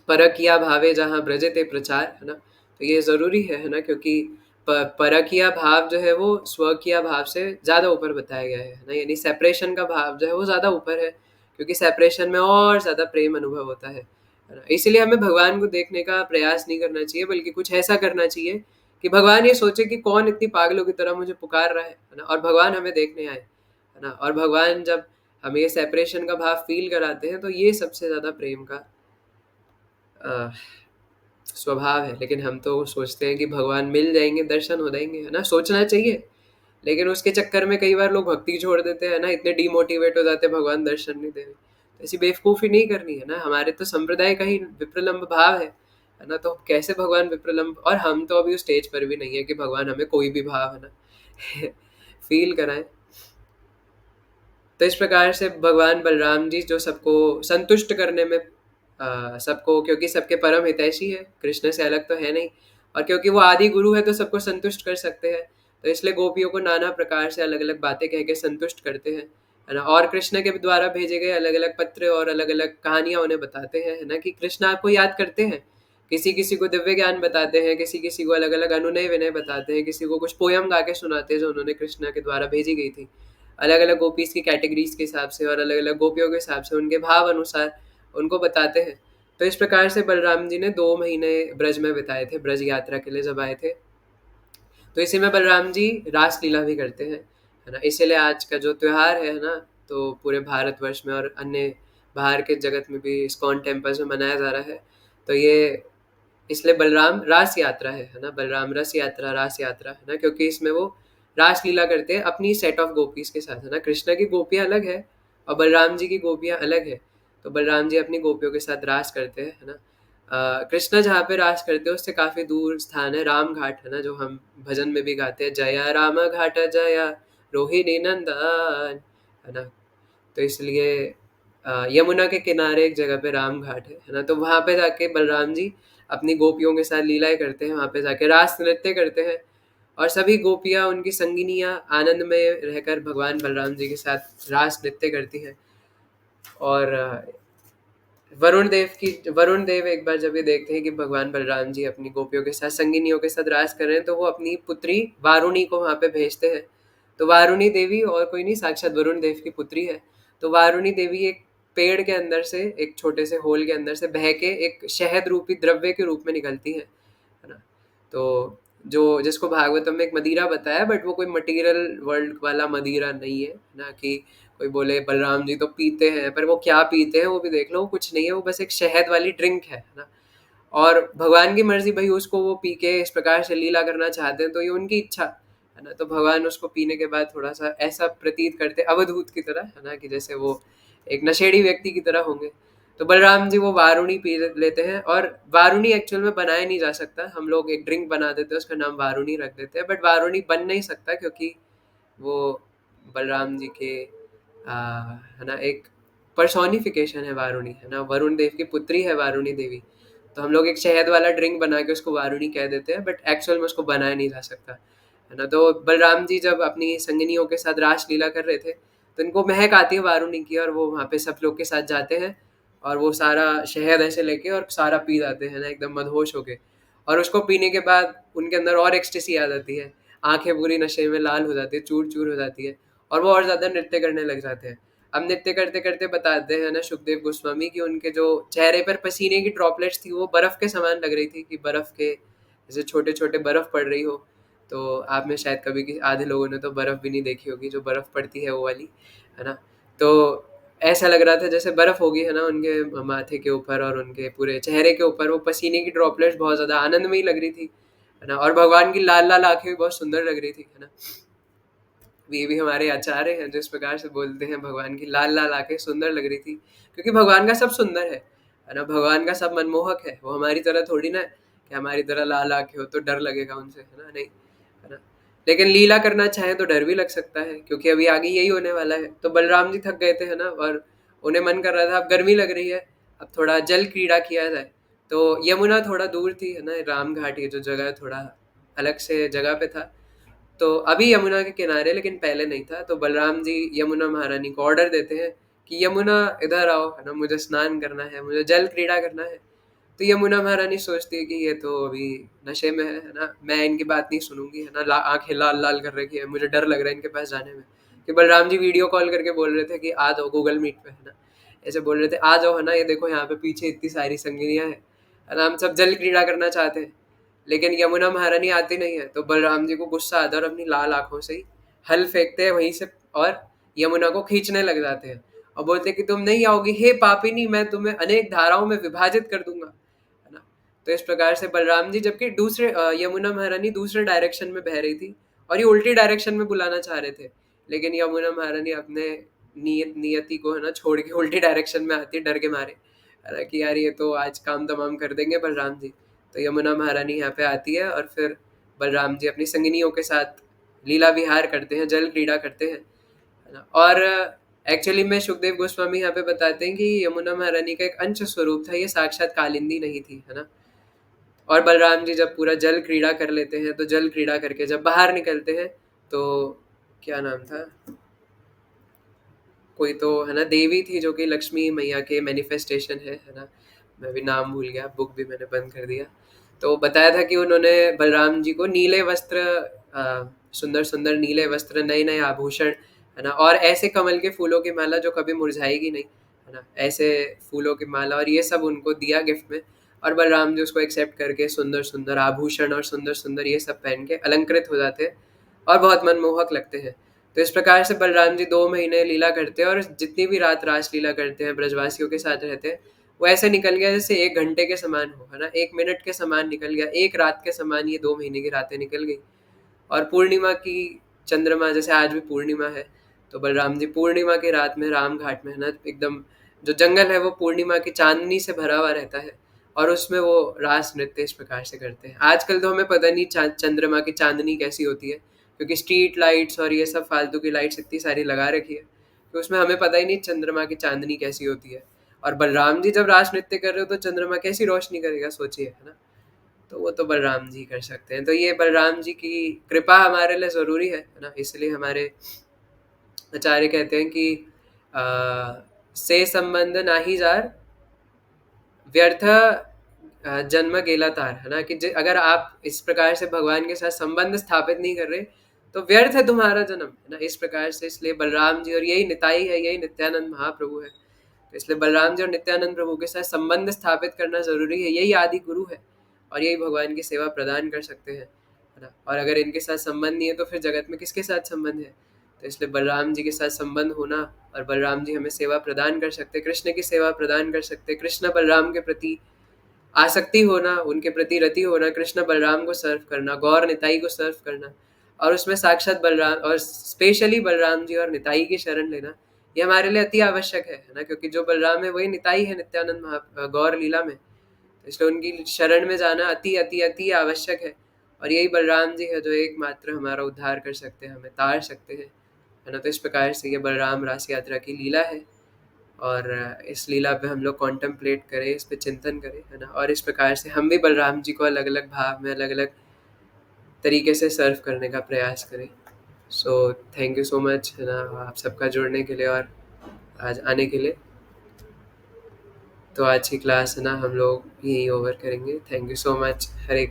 परकिया भावे जहाँ ब्रजे ते प्रचार, है ना। तो ये ज़रूरी है ना, क्योंकि परकीय भाव जो है वो स्वकीय भाव से ज़्यादा ऊपर बताया गया है ना, यानी सेपरेशन का भाव जो है वो ज़्यादा ऊपर है, क्योंकि सेपरेशन में और ज़्यादा प्रेम अनुभव होता है ना। इसीलिए हमें भगवान को देखने का प्रयास नहीं करना चाहिए, बल्कि कुछ ऐसा करना चाहिए कि भगवान ये सोचे कि कौन इतनी पागलों की तरह मुझे पुकार रहा है ना, और भगवान हमें देखने आए, है ना। और भगवान जब हमें ये सेपरेशन का भाव फील कराते हैं तो ये सबसे ज़्यादा प्रेम का अ, स्वभाव है। लेकिन हम तो सोचते हैं कि भगवान मिल जाएंगे, दर्शन हो जाएंगे, है ना, सोचना चाहिए। लेकिन उसके चक्कर में कई बार लोग भक्ति छोड़ देते हैं ना, इतने डिमोटिवेट हो जाते हैं भगवान दर्शन नहीं दे रहे। तो ऐसी बेवकूफ़ी नहीं करनी है ना, हमारे तो संप्रदाय का ही विप्रलम्ब भाव है ना। तो कैसे भगवान विप्रलम्ब, और हम तो अभी उस स्टेज पर भी नहीं है कि भगवान हमें कोई भी भाव, है ना, फील कराएं। तो इस प्रकार से भगवान बलराम जी जो सबको संतुष्ट करने में सबको, क्योंकि सबके परम हितैषी है, कृष्ण से अलग तो है नहीं, और क्योंकि वो आदि गुरु है तो सबको संतुष्ट कर सकते हैं। तो इसलिए गोपियों को नाना प्रकार से अलग अलग बातें कह के संतुष्ट करते हैं, है ना। और कृष्ण के द्वारा भेजे गए अलग अलग पत्र और अलग अलग कहानियां उन्हें बताते हैं, है ना, कि कृष्ण आपको याद करते हैं। किसी किसी को दिव्य ज्ञान बताते हैं, किसी किसी को अलग अलग अनुनय विनय बताते हैं, किसी को कुछ पोयम गा के सुनाते हैं जो उन्होंने कृष्ण के द्वारा भेजी गई थी, अलग अलग गोपीज की कैटेगरीज के हिसाब से और अलग अलग गोपियों के हिसाब से उनके भाव अनुसार उनको बताते हैं। तो इस प्रकार से बलराम जी ने 2 महीने ब्रज में बिताए थे, ब्रज यात्रा के लिए जब आए थे। तो इसी में बलराम जी रास लीला भी करते हैं, है ना। इसीलिए आज का जो त्योहार है ना, तो पूरे भारतवर्ष में और अन्य बाहर के जगत में भी इस्कॉन टेम्पल्स में मनाया जा रहा है। तो ये इसलिए बलराम रास यात्रा है ना, बलराम रस यात्रा, रास यात्रा, है ना, क्योंकि इसमें वो रास लीला करते हैं अपनी सेट ऑफ गोपीज के साथ, है ना। कृष्ण की गोपियाँ अलग है और बलराम जी की गोपियाँ अलग है। तो बलराम जी अपनी गोपियों के साथ रास करते हैं, है ना। कृष्ण जहाँ पे रास करते हैं उससे काफी दूर स्थान है राम घाट, है ना, जो हम भजन में भी गाते हैं, जया राम घाट जया रोहिणी नंदन, है ना। तो इसलिए यमुना के किनारे एक जगह पे राम घाट है ना। तो वहाँ पे जाके बलराम जी अपनी गोपियों के साथ लीलाएं करते हैं, वहाँ पे जाके रास नृत्य करते हैं, और सभी गोपियाँ उनकी संगिनियाँ आनंद में रहकर भगवान बलराम जी के साथ रास नृत्य करती हैं। और वरुण देव एक बार जब ये देखते हैं कि भगवान बलराम जी अपनी गोपियों के साथ, संगिनियों के साथ रास कर रहे हैं, तो वो अपनी पुत्री वारुणी को वहाँ पे भेजते हैं। तो वारुणी देवी और कोई नहीं, साक्षात वरुण देव की पुत्री है। तो वारुणी देवी एक पेड़ के अंदर से, एक छोटे से होल के अंदर से बह के एक शहद रूपी द्रव्य के रूप में निकलती है ना। तो जो जिसको भागवतम में एक मदिरा बताया, बट वो कोई मटेरियल वर्ल्ड वाला मदिरा नहीं है ना, कि कोई बोले बलराम जी तो पीते हैं, पर वो क्या पीते हैं वो भी देख लो, वो कुछ नहीं है, वो बस एक शहद वाली ड्रिंक है ना। और भगवान की मर्जी भाई, उसको वो पी के इस प्रकार से लीला करना चाहते हैं तो ये उनकी इच्छा, है ना। तो भगवान उसको पीने के बाद थोड़ा सा ऐसा प्रतीत करते अवधूत की तरह, है ना, कि जैसे वो एक नशेड़ी व्यक्ति की तरह होंगे। तो बलराम जी वो वारुणी पी लेते हैं, और वारुणी एक्चुअल में बनाया नहीं जा सकता, हम लोग एक ड्रिंक बना देते हैं उसका नाम वारुणी रख देते हैं, बट वारुणी बन नहीं सकता क्योंकि वो बलराम जी के है ना एक पर्सोनिफिकेशन है वारुणी, है ना, वरुण देव की पुत्री है वारुणी देवी। तो हम लोग एक शहद वाला ड्रिंक बना के उसको वारुणी कह देते हैं, बट एक्चुअल में उसको बनाया नहीं जा सकता, है ना। तो बलराम जी जब अपनी संगिनियों के साथ रास लीला कर रहे थे तो इनको महक आती है वारुणी की, और वो वहाँ पे सब लोग के साथ जाते हैं और वो सारा शहद ऐसे लेके और सारा पी जाते हैं ना, एकदम मदहोश होके। और उसको पीने के बाद उनके अंदर और एक्सटेसी आ जाती है, आंखें पूरी नशे में लाल हो जाती है, चूर चूर हो जाती है, और वो और ज़्यादा नृत्य करने लग जाते हैं। अब नृत्य करते करते बताते हैं ना सुखदेव गोस्वामी कि उनके जो चेहरे पर पसीने की ड्रॉपलेट्स थी वो बर्फ़ के समान लग रही थी, कि बर्फ़ के जैसे छोटे छोटे बर्फ़ पड़ रही हो। तो आप में शायद कभी आधे लोगों ने तो बर्फ़ भी नहीं देखी होगी, जो बर्फ़ पड़ती है वो वाली, है ना। तो ऐसा लग रहा था जैसे बर्फ़ होगी, है ना, उनके माथे के ऊपर और उनके पूरे चेहरे के ऊपर वो पसीने की ड्रॉपलेट्स बहुत ज़्यादा आनंदमयी लग रही थी, है ना। और भगवान की लाल लाल आंखें भी बहुत सुंदर लग रही थी, है ना। ये भी हमारे आचार्य हैं जो इस प्रकार से बोलते हैं, भगवान की लाल लाल आंखें सुंदर लग रही थी, क्योंकि भगवान का सब सुंदर है ना, भगवान का सब मनमोहक है। वो हमारी तरह थोड़ी ना है कि हमारी तरह लाल आंखें हो तो डर लगेगा उनसे, है ना, नहीं, है ना। लेकिन लीला करना चाहे तो डर भी लग सकता है, क्योंकि अभी आगे यही होने वाला है। तो बलराम जी थक गए थे, है ना, और उन्हें मन कर रहा था अब गर्मी लग रही है, अब थोड़ा जल क्रीड़ा किया जाए। तो यमुना थोड़ा दूर थी, है ना, राम घाट ये जो जगह थोड़ा अलग से जगह पे था। तो अभी यमुना के किनारे, लेकिन पहले नहीं था। तो बलराम जी यमुना महारानी को ऑर्डर देते हैं कि यमुना इधर आओ, है ना, मुझे स्नान करना है, मुझे जल क्रीड़ा करना है। तो यमुना महारानी सोचती है कि ये तो अभी नशे में है ना, मैं इनकी बात नहीं सुनूंगी, है ना, आंखें लाल लाल कर रखी है, मुझे डर लग रहा है इनके पास जाने में। कि बलराम जी वीडियो कॉल करके बोल रहे थे कि आ जाओ गूगल मीट पे, है ना, ऐसे बोल रहे थे आ जाओ, है ना, ये देखो यहाँ पे पीछे इतनी सारी संगिनियां हैं, है ना, हम सब जल क्रीड़ा करना चाहते हैं। लेकिन यमुना महारानी आती नहीं है, तो बलराम जी को गुस्सा आता है और अपनी लाल आंखों से ही हल फेंकते हैं वहीं से, और यमुना को खींचने लग जाते हैं और बोलते हैं कि तुम नहीं आओगी, हे पापिनी, मैं तुम्हें अनेक धाराओं में विभाजित कर दूंगा, है ना। तो इस प्रकार से बलराम जी, जबकि दूसरे यमुना महारानी दूसरे डायरेक्शन में बह रही थी और ये उल्टी डायरेक्शन में बुलाना चाह रहे थे, लेकिन यमुना महारानी अपने नियति को, है ना, छोड़ के उल्टी डायरेक्शन में आती है डर के मारे, है ना, कि यार ये तो आज काम तमाम कर देंगे बलराम जी। तो यमुना महारानी यहाँ पे आती है और फिर बलराम जी अपनी संगिनियों के साथ लीला विहार करते हैं, जल क्रीड़ा करते हैं, है ना। और एक्चुअली में सुखदेव गोस्वामी यहाँ पे बताते हैं कि यमुना महारानी का एक अंश स्वरूप था, ये साक्षात कालिंदी नहीं थी, है ना। और बलराम जी जब पूरा जल क्रीड़ा कर लेते हैं, तो जल क्रीड़ा करके जब बाहर निकलते हैं, तो क्या नाम था, कोई तो, है ना, देवी थी जो कि लक्ष्मी मैया के मैनिफेस्टेशन है ना, मैं भी नाम भूल गया, बुक भी मैंने बंद कर दिया। तो बताया था कि उन्होंने बलराम जी को नीले वस्त्र, सुंदर सुंदर नीले वस्त्र, नए नए आभूषण, है ना, और ऐसे कमल के फूलों की माला जो कभी मुरझाएगी नहीं, है ना, ऐसे फूलों की माला और ये सब उनको दिया गिफ्ट में। और बलराम जी उसको एक्सेप्ट करके सुंदर सुंदर आभूषण और सुंदर सुंदर ये सब पहन के अलंकृत हो जाते हैं और बहुत मनमोहक लगते हैं। तो इस प्रकार से बलराम जी 2 महीने लीला करते हैं और जितनी भी रात रास लीला करते हैं, ब्रजवासियों के साथ रहते हैं, वो ऐसे निकल गया जैसे 1 घंटे के समान हो, है ना, 1 मिनट के समान निकल गया, एक रात के समान ये 2 महीने की रातें निकल गई। और पूर्णिमा की चंद्रमा, जैसे आज भी पूर्णिमा है, तो बलराम जी पूर्णिमा की रात में राम घाट में, है ना, एकदम जो जंगल है वो पूर्णिमा की चांदनी से भरा हुआ रहता है और उसमें वो रास नृत्य इस प्रकार से करते हैं। आजकल तो हमें पता नहीं चंद्रमा की चांदनी कैसी होती है, क्योंकि स्ट्रीट लाइट्स और ये सब फालतू की लाइट्स इतनी सारी लगा रखी है कि उसमें हमें पता ही नहीं चंद्रमा की चांदनी कैसी होती है। और बलराम जी जब रास नृत्य कर रहे हो तो चंद्रमा कैसी रोशनी करेगा, सोचिए, है ना। तो वो तो बलराम जी कर सकते हैं। तो ये बलराम जी की कृपा हमारे लिए ज़रूरी है ना, इसलिए हमारे आचार्य कहते हैं कि आ, से संबंध नाही जार व्यर्थ जन्म गेला तार, है ना, कि अगर आप इस प्रकार से भगवान के साथ संबंध स्थापित नहीं कर रहे तो व्यर्थ है तुम्हारा जन्म, है ना, इस प्रकार से। इसलिए बलराम जी, और यही निताई है, यही नित्यानंद महाप्रभु है, तो इसलिए बलराम जी और नित्यानंद प्रभु के साथ संबंध स्थापित करना जरूरी है, यही आदि गुरु है और यही भगवान की सेवा प्रदान कर सकते हैं, है ना। और अगर इनके साथ संबंध नहीं है तो फिर जगत में किसके साथ संबंध है। तो इसलिए बलराम जी के साथ संबंध होना, और बलराम जी हमें सेवा प्रदान कर सकते, कृष्ण की सेवा प्रदान कर सकते, कृष्ण बलराम के प्रति आसक्ति होना, उनके प्रति रति होना, कृष्ण बलराम को सर्व करना, गौर निताई को सर्व करना, और उसमें साक्षात बलराम और स्पेशली बलराम जी और निताई की शरण लेना, ये हमारे लिए अति आवश्यक है ना, क्योंकि जो बलराम है वही निताई है नित्यानंद गौर लीला में, तो इसलिए उनकी शरण में जाना अति अति अति आवश्यक है। और यही बलराम जी है जो एकमात्र हमारा उद्धार कर सकते हैं, हमें तार सकते हैं, है ना। तो इस प्रकार से ये बलराम रास यात्रा की लीला है और इस लीला पे हम लोग कॉन्टेम्पलेट करें, इस पे चिंतन करें, है ना, और इस प्रकार से हम भी बलराम जी को अलग अलग भाव में अलग अलग तरीके से सर्व करने का प्रयास करें। So thank you so much, है ना, आप सबका जुड़ने के लिए और आज आने के लिए। तो आज की क्लास, है ना, हम लोग यही ओवर करेंगे। Thank you so much. Hare